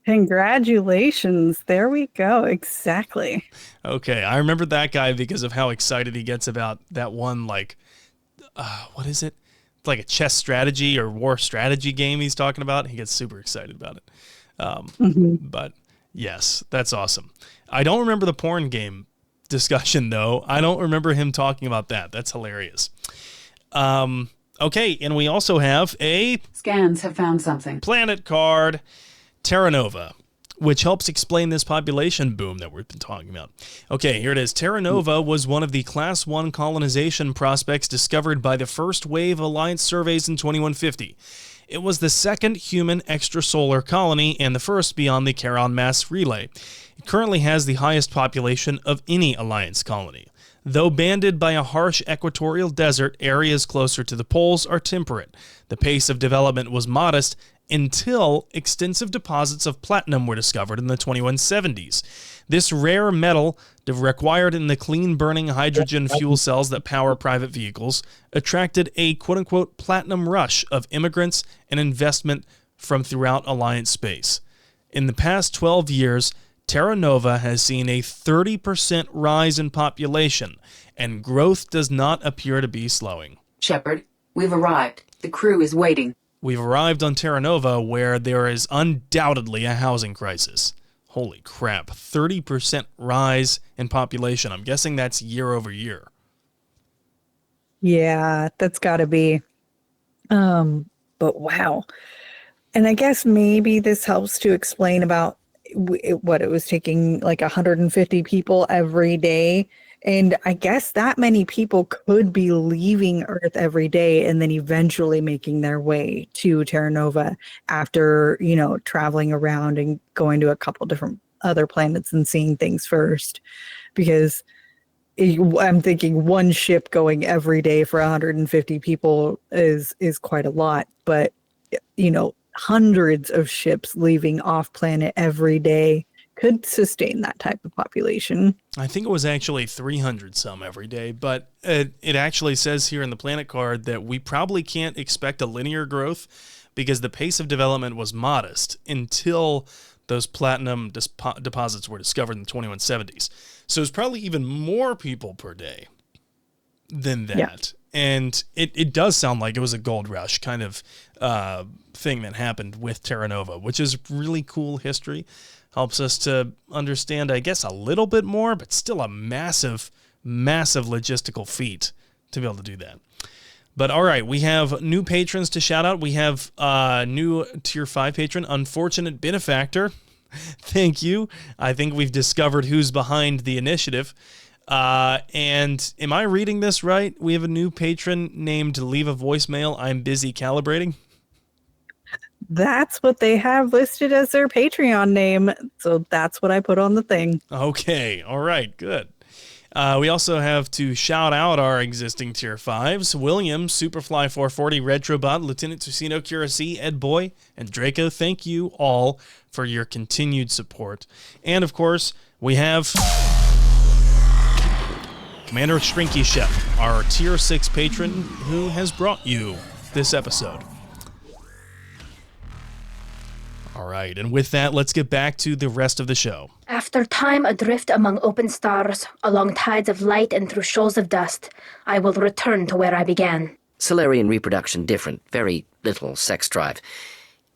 Congratulations. There we go. Exactly. Okay, I remember that guy because of how excited he gets about that one, like, what is it? It's like a chess strategy or war strategy game he's talking about. He gets super excited about it. But yes, that's awesome. I don't remember the porn game discussion, though. I don't remember him talking about that. That's hilarious. Okay, and we also have a Scans have found something. planet card, Terra Nova, which helps explain this population boom that we've been talking about. Okay, here it is. Terra Nova was one of the Class 1 colonization prospects discovered by the first wave Alliance surveys in 2150. It was the second human extrasolar colony and the first beyond the Charon mass relay. It currently has the highest population of any Alliance colony. Though banded by a harsh equatorial desert, areas closer to the poles are temperate. The pace of development was modest until extensive deposits of platinum were discovered in the 2170s. This rare metal, required in the clean-burning hydrogen fuel cells that power private vehicles, attracted a quote-unquote platinum rush of immigrants and investment from throughout Alliance space. In the past 12 years, Terra Nova has seen a 30% rise in population, and growth does not appear to be slowing. Shepard, we've arrived. The crew is waiting. We've arrived on Terra Nova, where there is undoubtedly a housing crisis. Holy crap, 30% rise in population. I'm guessing that's year over year. Yeah, that's got to be. But wow. And I guess maybe this helps to explain about what it was taking like 150 people every day. And I guess that many people could be leaving Earth every day and then eventually making their way to Terra Nova after, traveling around and going to a couple different other planets and seeing things first. Because I'm thinking one ship going every day for 150 people is quite a lot. But, hundreds of ships leaving off planet every day could sustain that type of population. I think it was actually 300 some every day, but it actually says here in the planet card that we probably can't expect a linear growth because the pace of development was modest until those platinum deposits were discovered in the 2170s. So it's probably even more people per day than that. Yeah. And it does sound like it was a gold rush kind of thing that happened with Terra Nova, which is really cool history. Helps us to understand, I guess, a little bit more, but still a massive, massive logistical feat to be able to do that. But all right, we have new patrons to shout out. We have new Tier 5 patron, Unfortunate Benefactor. Thank you. I think we've discovered who's behind the initiative. And am I reading this right? We have a new patron named Leave a Voicemail. I'm busy calibrating. That's what they have listed as their Patreon name. So that's what I put on the thing. Okay. All right. Good. We also have to shout out our existing Tier 5s. William, Superfly 440, Retrobot, Lieutenant Tucino, Curacy, Ed Boy, and Draco. Thank you all for your continued support. And, of course, we have Commander Shrinky Chef, our Tier 6 patron who has brought you this episode. All right, and with that, let's get back to the rest of the show. After time adrift among open stars, along tides of light and through shoals of dust, I will return to where I began. Solarian reproduction different, very little sex drive.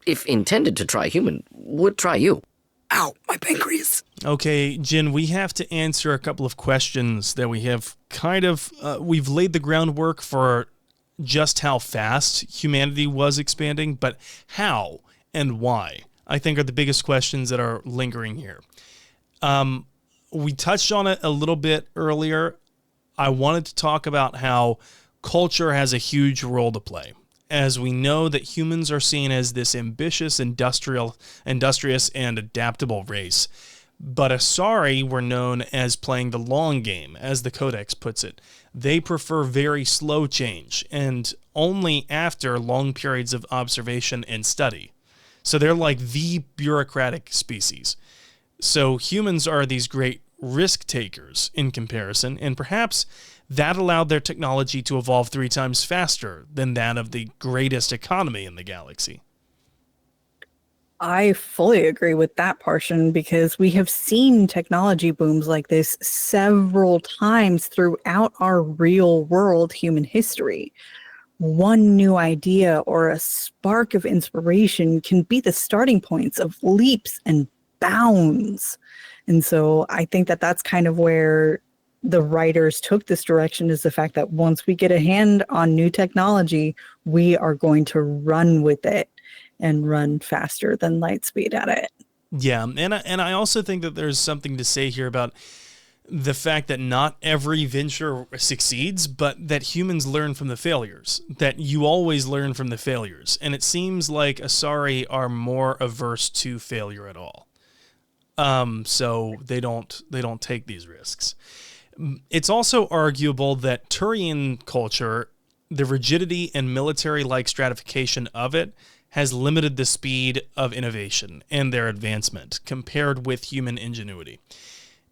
If intended to try human, would try you. Ow, my pancreas. Okay, Jin, we have to answer a couple of questions that we have we've laid the groundwork for just how fast humanity was expanding, but how and why, I think, are the biggest questions that are lingering here. We touched on it a little bit earlier. I wanted to talk about how culture has a huge role to play. As we know that humans are seen as this ambitious, industrious, and adaptable race. But Asari were known as playing the long game, as the Codex puts it. They prefer very slow change, and only after long periods of observation and study. So they're like the bureaucratic species. So humans are these great risk takers in comparison, and perhaps that allowed their technology to evolve 3 times faster than that of the greatest economy in the galaxy. I fully agree with that portion because we have seen technology booms like this several times throughout our real world human history. One new idea or a spark of inspiration can be the starting points of leaps and bounds. And so I think that that's kind of where the writers took this direction, is the fact that once we get a hand on new technology, we are going to run with it and run faster than light speed at it. Yeah, and I also think that there's something to say here about the fact that not every venture succeeds, but that humans learn from the failures, that you always learn from the failures. And it seems like Asari are more averse to failure at all. So they don't take these risks. It's also arguable that Turian culture, the rigidity and military-like stratification of it, has limited the speed of innovation and their advancement compared with human ingenuity.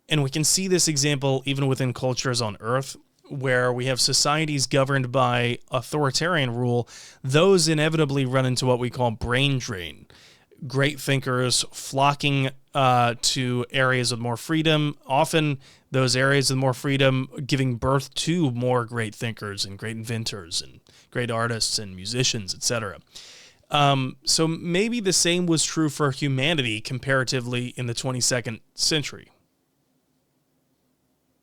And we can see this example even within cultures on Earth, where we have societies governed by authoritarian rule. Those inevitably run into what we call brain drain. Great thinkers flocking to areas with more freedom, often those areas with more freedom giving birth to more great thinkers and great inventors and great artists and musicians, etc. So maybe the same was true for humanity comparatively in the 22nd century.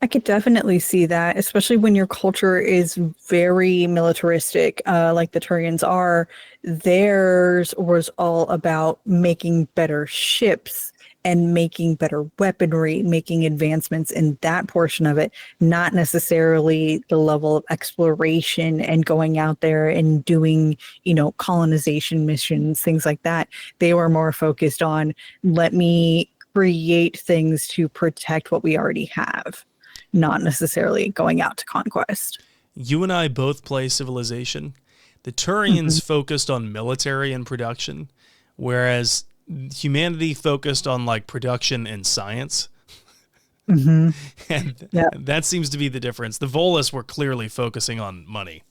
I could definitely see that, especially when your culture is very militaristic, like the Turians are. Theirs was all about making better ships and making better weaponry, making advancements in that portion of it, not necessarily the level of exploration and going out there and doing, colonization missions, things like that. They were more focused on, let me create things to protect what we already have, not necessarily going out to conquest. You and I both play Civilization. The Turians focused on military and production, whereas humanity focused on production and science. And that seems to be the difference. The Volus were clearly focusing on money.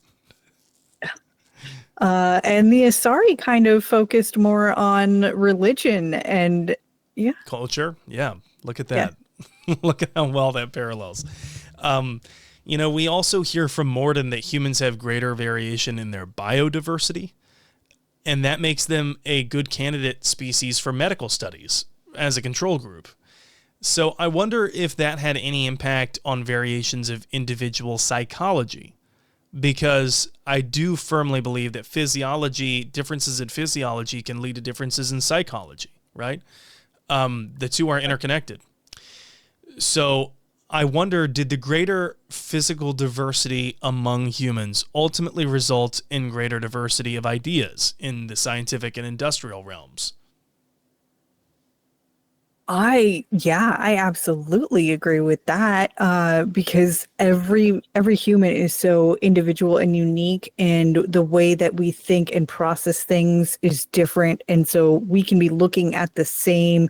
And the Asari kind of focused more on religion and culture. Yeah, look at that. Yeah. Look at how well that parallels. We also hear from Morden that humans have greater variation in their biodiversity, and that makes them a good candidate species for medical studies as a control group. So I wonder if that had any impact on variations of individual psychology, because I do firmly believe that differences in physiology can lead to differences in psychology, right? The two are interconnected. So I wonder, did the greater physical diversity among humans ultimately result in greater diversity of ideas in the scientific and industrial realms? I absolutely agree with that, because every human is so individual and unique, and the way that we think and process things is different. And so we can even be looking at the same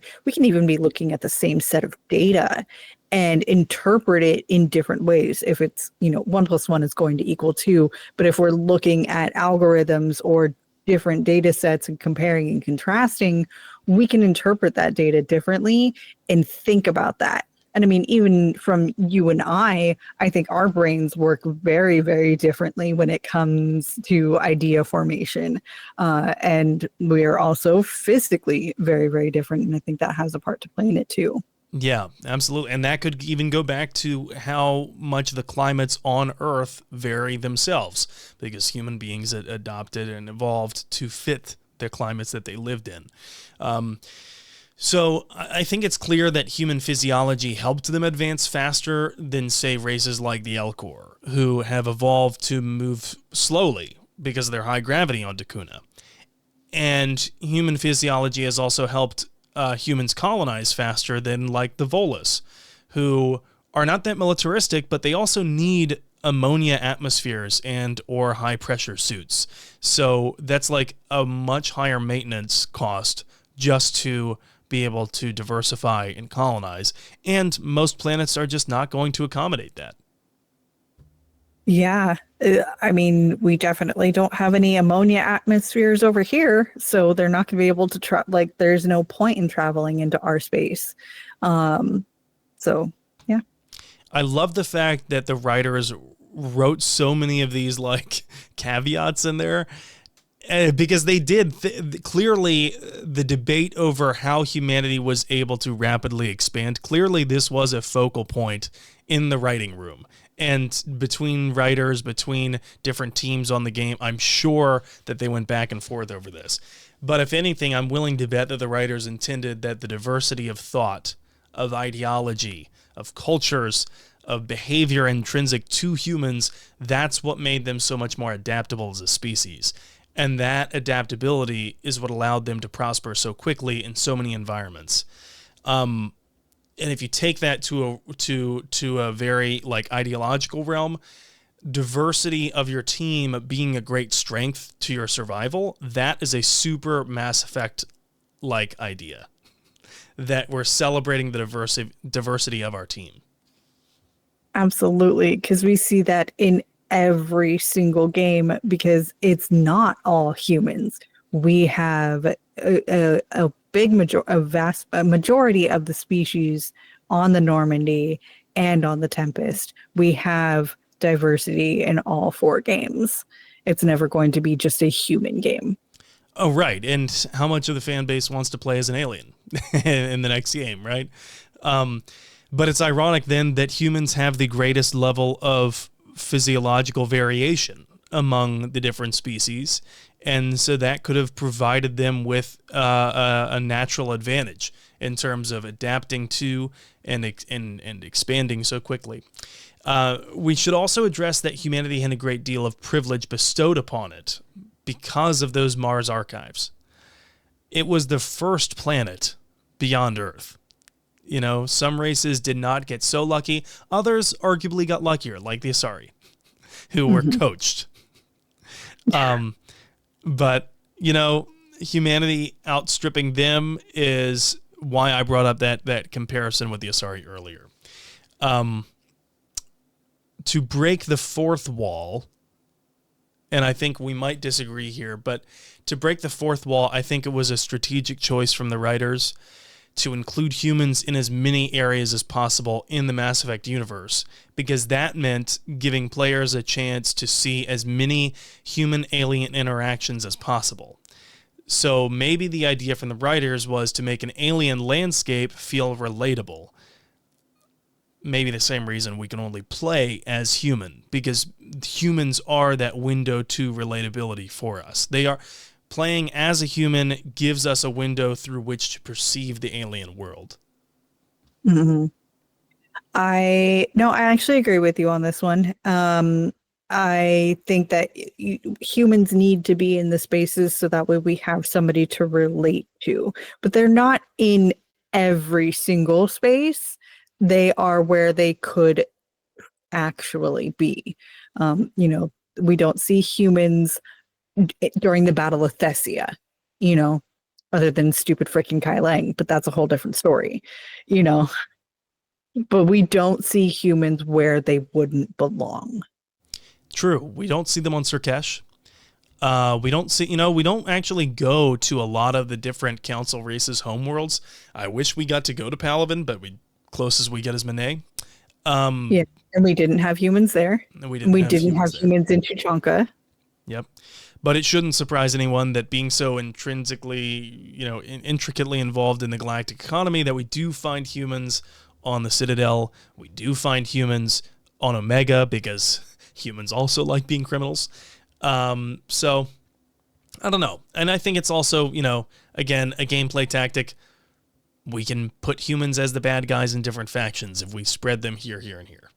set of data and interpret it in different ways. If it's, 1 + 1 is going to equal 2, but if we're looking at algorithms or different data sets and comparing and contrasting, we can interpret that data differently and think about that. And I mean, even from you and I think our brains work very, very differently when it comes to idea formation. And we are also physically very, very different. And I think that has a part to play in it too. Yeah, absolutely. And that could even go back to how much the climates on Earth vary themselves, because human beings adopted and evolved to fit the climates that they lived in. So I think it's clear that human physiology helped them advance faster than, say, races like the Elcor, who have evolved to move slowly because of their high gravity on Dakuna. And human physiology has also helped humans colonize faster than the Volus, who are not that militaristic, but they also need ammonia atmospheres and or high pressure suits. So that's a much higher maintenance cost just to be able to diversify and colonize. And most planets are just not going to accommodate that. Yeah. I mean, we definitely don't have any ammonia atmospheres over here, so they're not going to be able to like there's no point in traveling into our space. Um, so yeah. I love the fact that the writers wrote so many of these like caveats in there. Because they did clearly the debate over how humanity was able to rapidly expand. Clearly, this was a focal point in the writing room and between writers, between different teams on the game. I'm sure that they went back and forth over this. But if anything, I'm willing to bet that the writers intended that the diversity of thought, of ideology, of cultures, of behavior intrinsic to humans, that's what made them so much more adaptable as a species. And that adaptability is what allowed them to prosper so quickly in so many environments. And if you take that to a very like ideological realm, diversity of your team being a great strength to your survival, that is a super Mass Effect like idea. That we're celebrating the diversity of our team. Absolutely, because we see that in every single game because it's not all humans. We have a vast majority of the species on the Normandy and on the Tempest. We have diversity in all 4 games. It's never going to be just a human game. Oh, right. And how much of the fan base wants to play as an alien in the next game, right? But it's ironic then that humans have the greatest level of physiological variation among the different species, and so that could have provided them with a natural advantage in terms of adapting to and expanding so quickly. We should also address that humanity had a great deal of privilege bestowed upon it because of those Mars archives. It was the first planet beyond Earth. You know, some races did not get so lucky. Others arguably got luckier, like the Asari, who were coached. But, you know, humanity outstripping them is why I brought up that comparison with the Asari earlier. To break the fourth wall, and I think we might disagree here, but to break the fourth wall, I think it was a strategic choice from the writers to include humans in as many areas as possible in the Mass Effect universe, because that meant giving players a chance to see as many human-alien interactions as possible. So maybe the idea from the writers was to make an alien landscape feel relatable. Maybe the same reason we can only play as human, because humans are that window to relatability for us. They are... Playing as a human gives us a window through which to perceive the alien world. Mm-hmm. I actually agree with you on this one. I think that humans need to be in the spaces so that way we have somebody to relate to, but they're not in every single space. They are where they could actually be. You know, we don't see humans during the Battle of Thessia, you know, other than stupid freaking Kai Lang, but that's a whole different story, you know. But we don't see humans where they wouldn't belong. True. We don't see them on Surkesh. We don't see, we don't actually go to a lot of the different council races' homeworlds. I wish we got to go to Palaven, but closest we get is Monet. Yeah, and we didn't have humans there. We didn't have humans in Tuchanka. Yep. But it shouldn't surprise anyone that being so intrinsically, intricately involved in the galactic economy, that we do find humans on the Citadel. We do find humans on Omega, because humans also like being criminals. So, I don't know. And I think it's also, again, a gameplay tactic. We can put humans as the bad guys in different factions if we spread them here, here, and here.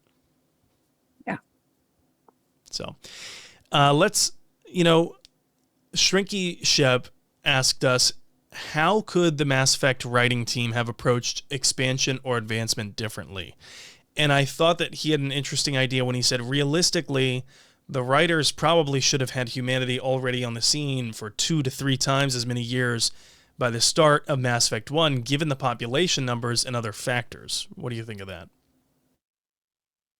Yeah. So, let's... Shrinky Shep asked us, how could the Mass Effect writing team have approached expansion or advancement differently? And I thought that he had an interesting idea when he said, realistically, the writers probably should have had humanity already on the scene for 2 to 3 times as many years by the start of Mass Effect 1, given the population numbers and other factors. What do you think of that?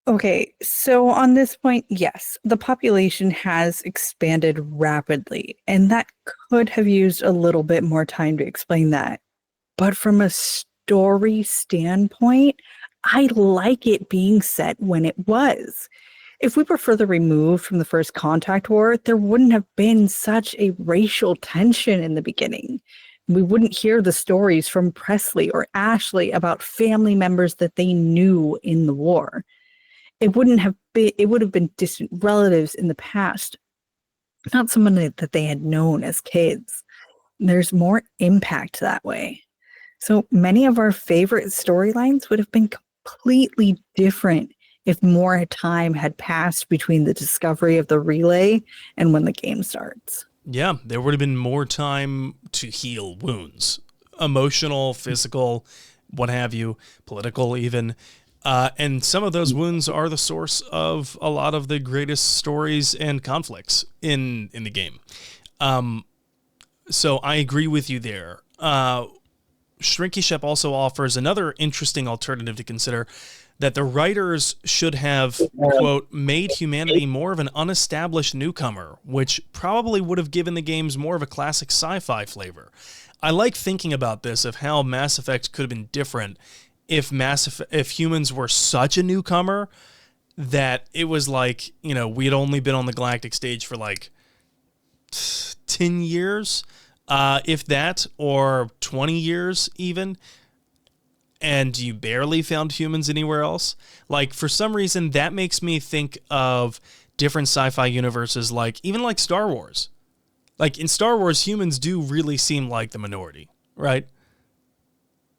Okay, so on this point, yes, the population has expanded rapidly, and that could have used a little bit more time to explain that. But from a story standpoint, I like it being set when it was. If we were further removed from the first contact war, there wouldn't have been such a racial tension in the beginning. We wouldn't hear the stories from Presley or Ashley about family members that they knew in the war. It would have been distant relatives in the past, not someone that they had known as kids. There's more impact that way. So many of our favorite storylines would have been completely different if more time had passed between the discovery of the relay and when the game starts. Yeah, there would have been more time to heal wounds, emotional, physical, what have you, political even. And some of those wounds are the source of a lot of the greatest stories and conflicts in the game. So I agree with you there. Shrinky Shep also offers another interesting alternative to consider, that the writers should have, quote, made humanity more of an unestablished newcomer, which probably would have given the games more of a classic sci-fi flavor. I like thinking about this, of how Mass Effect could have been different if humans were such a newcomer that it was like, you know, we had only been on the galactic stage for like 10 years, if that, or 20 years even, and you barely found humans anywhere else. Like, for some reason, that makes me think of different sci-fi universes, like even like Star Wars. Like in Star Wars, humans do really seem like the minority, right?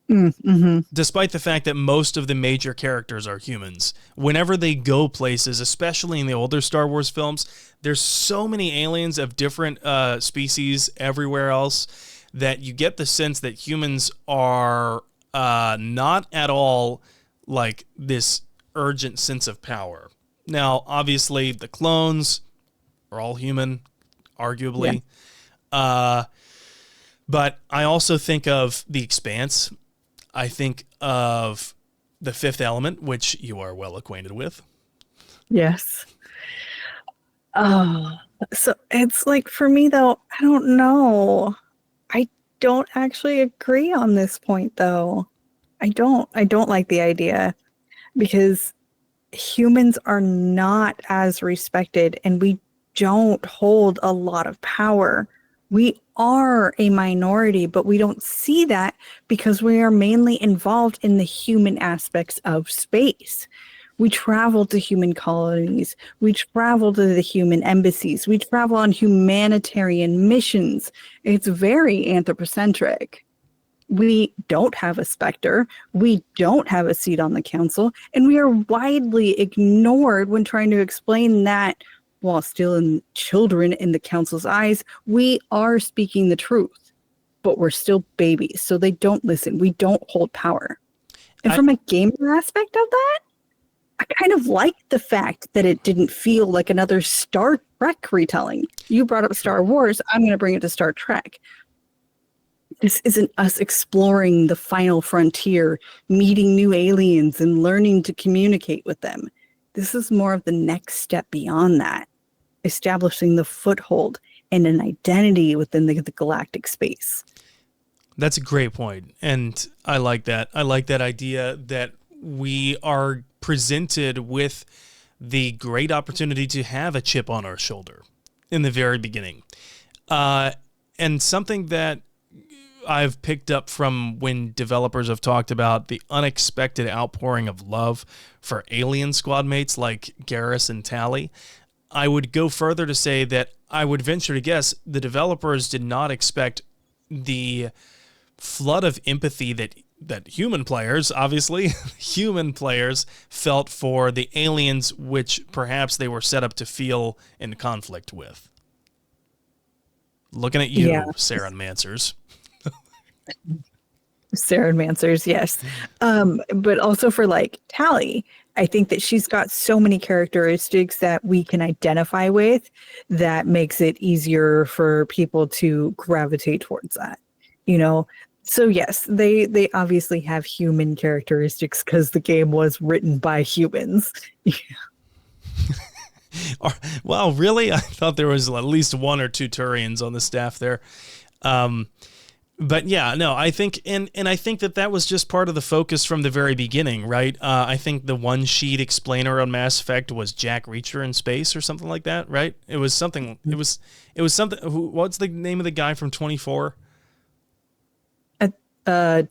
Mm-hmm. Despite the fact that most of the major characters are humans, whenever they go places, especially in the older Star Wars films, there's so many aliens of different species everywhere else that you get the sense that humans are not at all like this urgent sense of power. Now, obviously, the clones are all human, arguably. Yeah. But I also think of The Expanse. I think of The Fifth Element, which you are well acquainted with. Yes. So it's like, for me though, I don't know. I don't actually agree on this point though. I don't like the idea, because humans are not as respected and we don't hold a lot of power. We are a minority, but we don't see that because we are mainly involved in the human aspects of space. We travel to human colonies. We travel to the human embassies. We travel on humanitarian missions. It's very anthropocentric. We don't have a specter. We don't have a seat on the council. And we are widely ignored when trying to explain that, while still in children in the council's eyes, we are speaking the truth. But we're still babies, so they don't listen. We don't hold power. And from a gamer aspect of that, I kind of like the fact that it didn't feel like another Star Trek retelling. You brought up Star Wars. I'm going to bring it to Star Trek. This isn't us exploring the final frontier, meeting new aliens and learning to communicate with them. This is more of the next step beyond that, establishing the foothold and an identity within the galactic space. That's a great point, and I like that. I like that idea that we are presented with the great opportunity to have a chip on our shoulder in the very beginning. And something that I've picked up from when developers have talked about the unexpected outpouring of love for alien squad mates like Garrus and Tally, I would go further to say that I would venture to guess the developers did not expect the flood of empathy that human players, obviously, human players felt for the aliens, which perhaps they were set up to feel in conflict with. Looking at you, Sarah Mansers. Sarah Mansers, yes. But also for like Tally, I think that she's got so many characteristics that we can identify with that makes it easier for people to gravitate towards that. You know, So yes, they obviously have human characteristics because the game was written by humans. Wow, really? I thought there was at least one or two Turians on the staff there. But yeah, no, I think, and I think that was just part of the focus from the very beginning, right? I think the one sheet explainer on Mass Effect was Jack Reacher in space or something like that, right? It was something. It was something. What's the name of the guy from 24?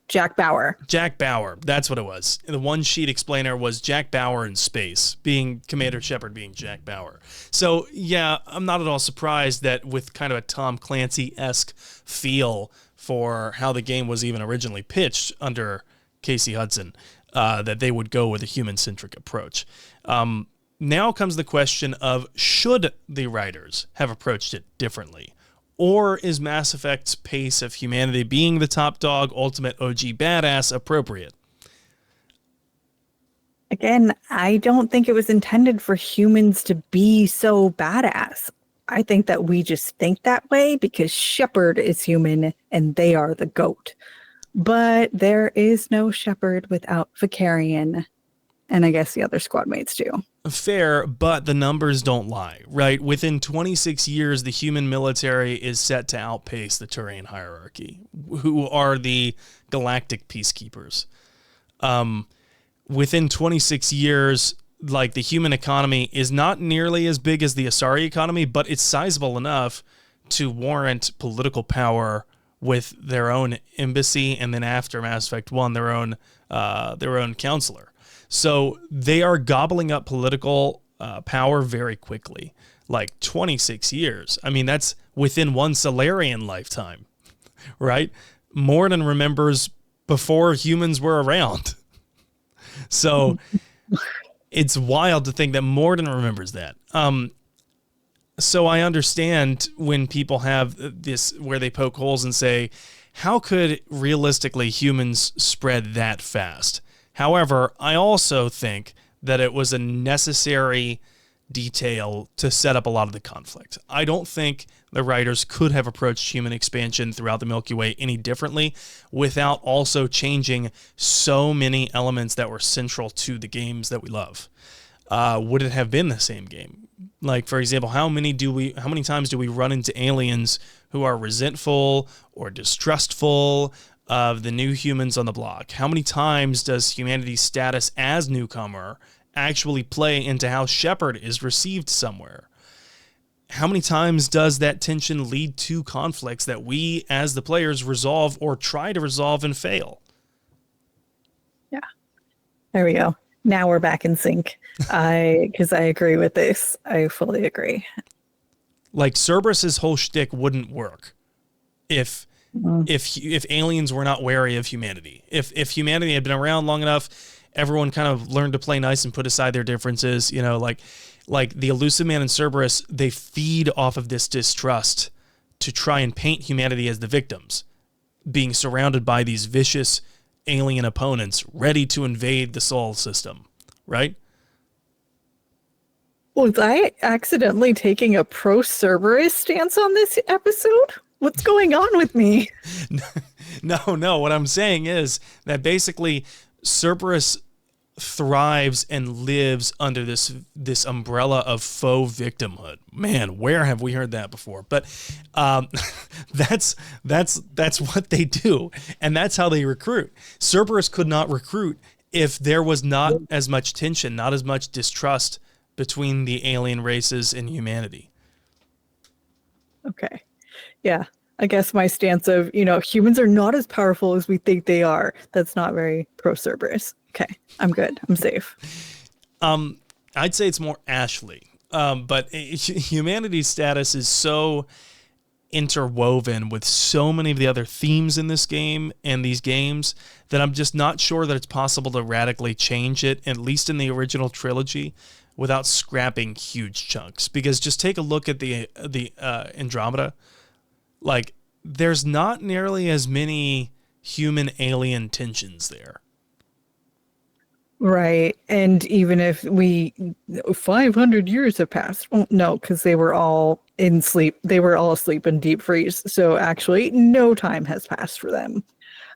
Jack Bauer. Jack Bauer. That's what it was. The one sheet explainer was Jack Bauer in space, being Commander Shepard being Jack Bauer. So yeah, I'm not at all surprised that with kind of a Tom Clancy-esque feel for how the game was even originally pitched under Casey Hudson, that they would go with a human-centric approach. Now comes the question of, should the writers have approached it differently? Or is Mass Effect's pace of humanity being the top dog, ultimate OG badass appropriate? Again, I don't think it was intended for humans to be so badass. I think that we just think that way because Shepard is human and they are the GOAT. But there is no Shepard without Vicarian, and I guess the other squad mates too. Fair, but the numbers don't lie, right? Within 26 years, the human military is set to outpace the Turian hierarchy, who are the galactic peacekeepers. Within 26 years, like, the human economy is not nearly as big as the Asari economy, but it's sizable enough to warrant political power with their own embassy, and then after Mass Effect 1, their own counselor. So they are gobbling up political power very quickly, like 26 years. I mean, that's within one Solarian lifetime, right? Morden remembers before humans were around. So it's wild to think that Morden remembers that. So I understand when people have this, where they poke holes and say, how could realistically humans spread that fast? However, I also think that it was a necessary detail to set up a lot of the conflict. I don't think the writers could have approached human expansion throughout the Milky Way any differently without also changing so many elements that were central to the games that we love. Would it have been the same game? Like, for example, how many times do we run into aliens who are resentful or distrustful of the new humans on the block? How many times does humanity's status as newcomer actually play into how Shepard is received somewhere? How many times does that tension lead to conflicts that we as the players resolve or try to resolve and fail? Yeah. There we go. Now we're back in sync. Because I agree with this. I fully agree. Like, Cerberus's whole shtick wouldn't work if aliens were not wary of humanity. If humanity had been around long enough, everyone kind of learned to play nice and put aside their differences. You know, like the Elusive Man and Cerberus, they feed off of this distrust to try and paint humanity as the victims, being surrounded by these vicious alien opponents ready to invade the Sol system, right? Was I accidentally taking a pro-Cerberus stance on this episode? What's going on with me? No. What I'm saying is that basically Cerberus thrives and lives under this umbrella of faux victimhood. Man, where have we heard that before? But that's what they do, and that's how they recruit. Cerberus could not recruit if there was not as much tension, not as much distrust between the alien races and humanity. Okay. Yeah. I guess my stance of, humans are not as powerful as we think they are. That's not very pro-Cerberus. Okay. I'm good. I'm safe. I'd say it's more Ashley. But humanity's status is so interwoven with so many of the other themes in this game and these games that I'm just not sure that it's possible to radically change it, at least in the original trilogy, without scrapping huge chunks. Because just take a look at the Andromeda. Like, there's not nearly as many human-alien tensions there. Right. And even if 500 years have passed. Oh, no, because they were all in sleep. They were all asleep in deep freeze. So actually, no time has passed for them.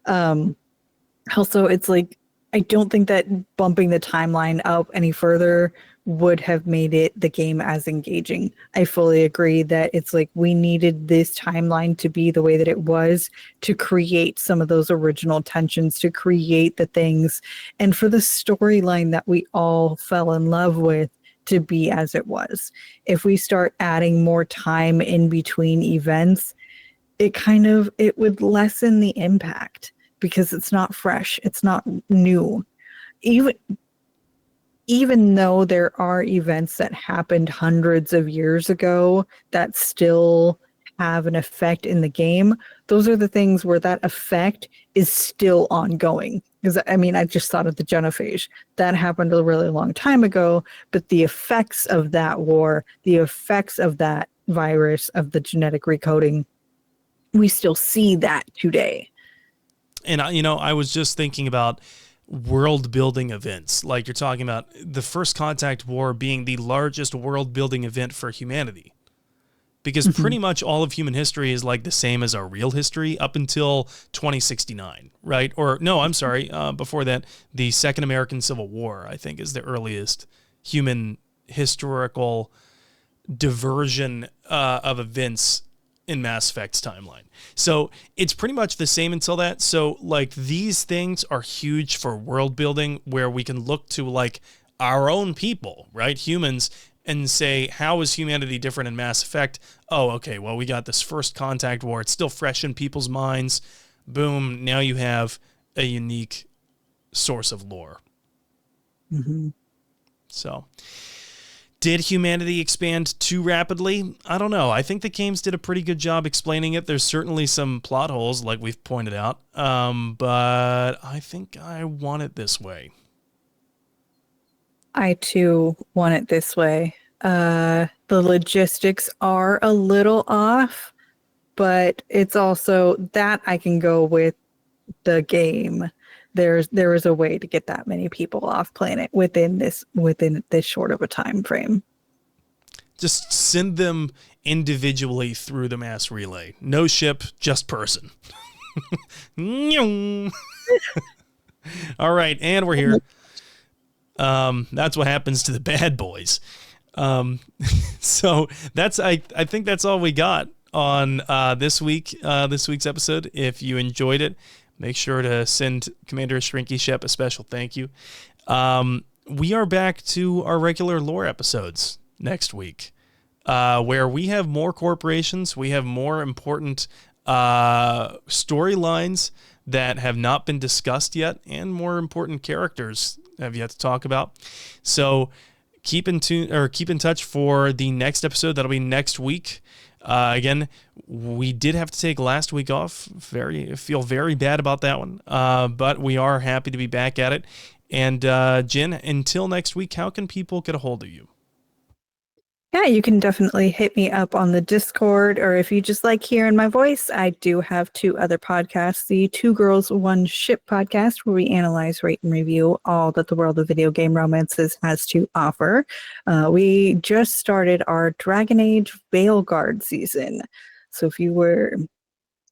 Also, it's like, I don't think that bumping the timeline up any further would have made the game as engaging. I fully agree that it's like we needed this timeline to be the way that it was to create some of those original tensions, to create the things, and for the storyline that we all fell in love with to be as it was. If we start adding more time in between events, it would lessen the impact because it's not fresh, it's not new. Even though there are events that happened hundreds of years ago that still have an effect in the game, those are the things where that effect is still ongoing. Because I mean, I just thought of the genophage. That happened a really long time ago, but the effects of that war, the effects of that virus, of the genetic recoding, we still see that today. And I was just thinking about world building events. Like you're talking about the First Contact War being the largest world building event for humanity. Because pretty much all of human history is like the same as our real history up until 2069, right? Or no, I'm sorry. Before that, the Second American Civil War, I think, is the earliest human historical diversion of events in Mass Effect's timeline. So it's pretty much the same until that. So like these things are huge for world building where we can look to like our own people, right? Humans, and say, how is humanity different in Mass Effect? Oh, okay, well, we got this First Contact War. It's still fresh in people's minds. Boom, now you have a unique source of lore. So, did humanity expand too rapidly? I don't know. I think the games did a pretty good job explaining it. There's certainly some plot holes, like we've pointed out, but I think I want it this way. I too want it this way. The logistics are a little off, but it's also that I can go with the game. There is a way to get that many people off planet within this short of a time frame. Just send them individually through the mass relay. No ship, just person. All right, and we're here. That's what happens to the bad boys. So I think that's all we got on this week's episode. If you enjoyed it, make sure to send Commander Shrinky Shep a special thank you. We are back to our regular lore episodes next week, where we have more corporations, we have more important storylines that have not been discussed yet, and more important characters have yet to talk about. So keep in touch for the next episode. That'll be next week. Again, we did have to take last week off. Feel very bad about that one. But we are happy to be back at it. And Jen, until next week, how can people get a hold of you? Yeah, you can definitely hit me up on the Discord, or if you just like hearing my voice, I do have 2 other podcasts, the 2 Girls, 1 Ship podcast, where we analyze, rate, and review all that the world of video game romances has to offer. We just started our Dragon Age Veilguard season. So if you want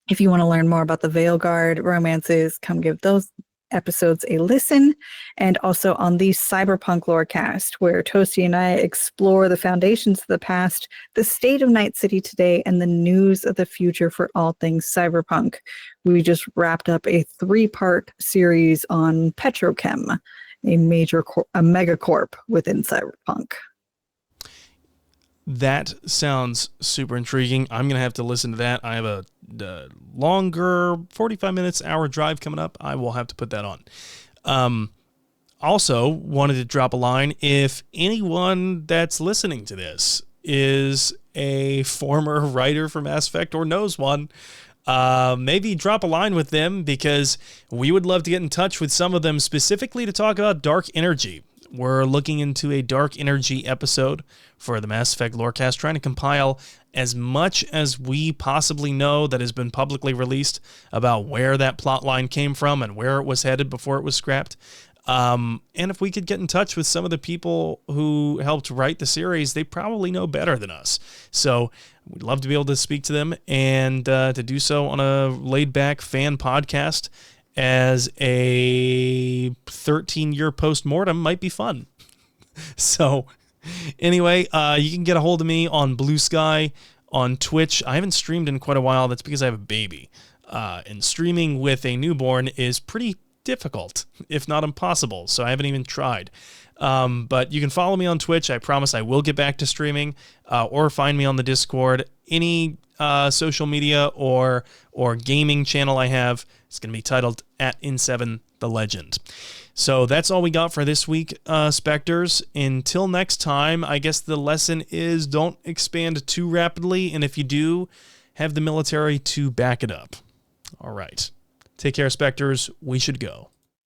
to learn more about the Veilguard romances, come give those episodes a listen. And also on the Cyberpunk Lorecast, where Toasty and I explore the foundations of the past, the state of Night City today, and the news of the future for all things cyberpunk. We just wrapped up a 3-part series on Petrochem, a megacorp within cyberpunk. That sounds super intriguing. I'm going to have to listen to that. I have a longer 45 minutes, hour drive coming up. I will have to put that on. Also, wanted to drop a line. If anyone that's listening to this is a former writer for Mass Effect or knows one, maybe drop a line with them, because we would love to get in touch with some of them specifically to talk about dark energy. We're looking into a dark energy episode for the Mass Effect Lorecast, trying to compile as much as we possibly know that has been publicly released about where that plot line came from and where it was headed before it was scrapped. And if we could get in touch with some of the people who helped write the series, they probably know better than us. So we'd love to be able to speak to them and to do so on a laid-back fan podcast. as a 13-year post-mortem might be fun. So anyway, you can get a hold of me on Blue Sky, on Twitch. I haven't streamed in quite a while. That's because I have a baby. And streaming with a newborn is pretty difficult, if not impossible. So I haven't even tried. But you can follow me on Twitch. I promise I will get back to streaming, or find me on the Discord. Any social media or gaming channel I have, it's going to be titled @In7 The Legend. So that's all we got for this week, Spectres. Until next time, I guess the lesson is don't expand too rapidly, and if you do, have the military to back it up. All right. Take care, Spectres. We should go.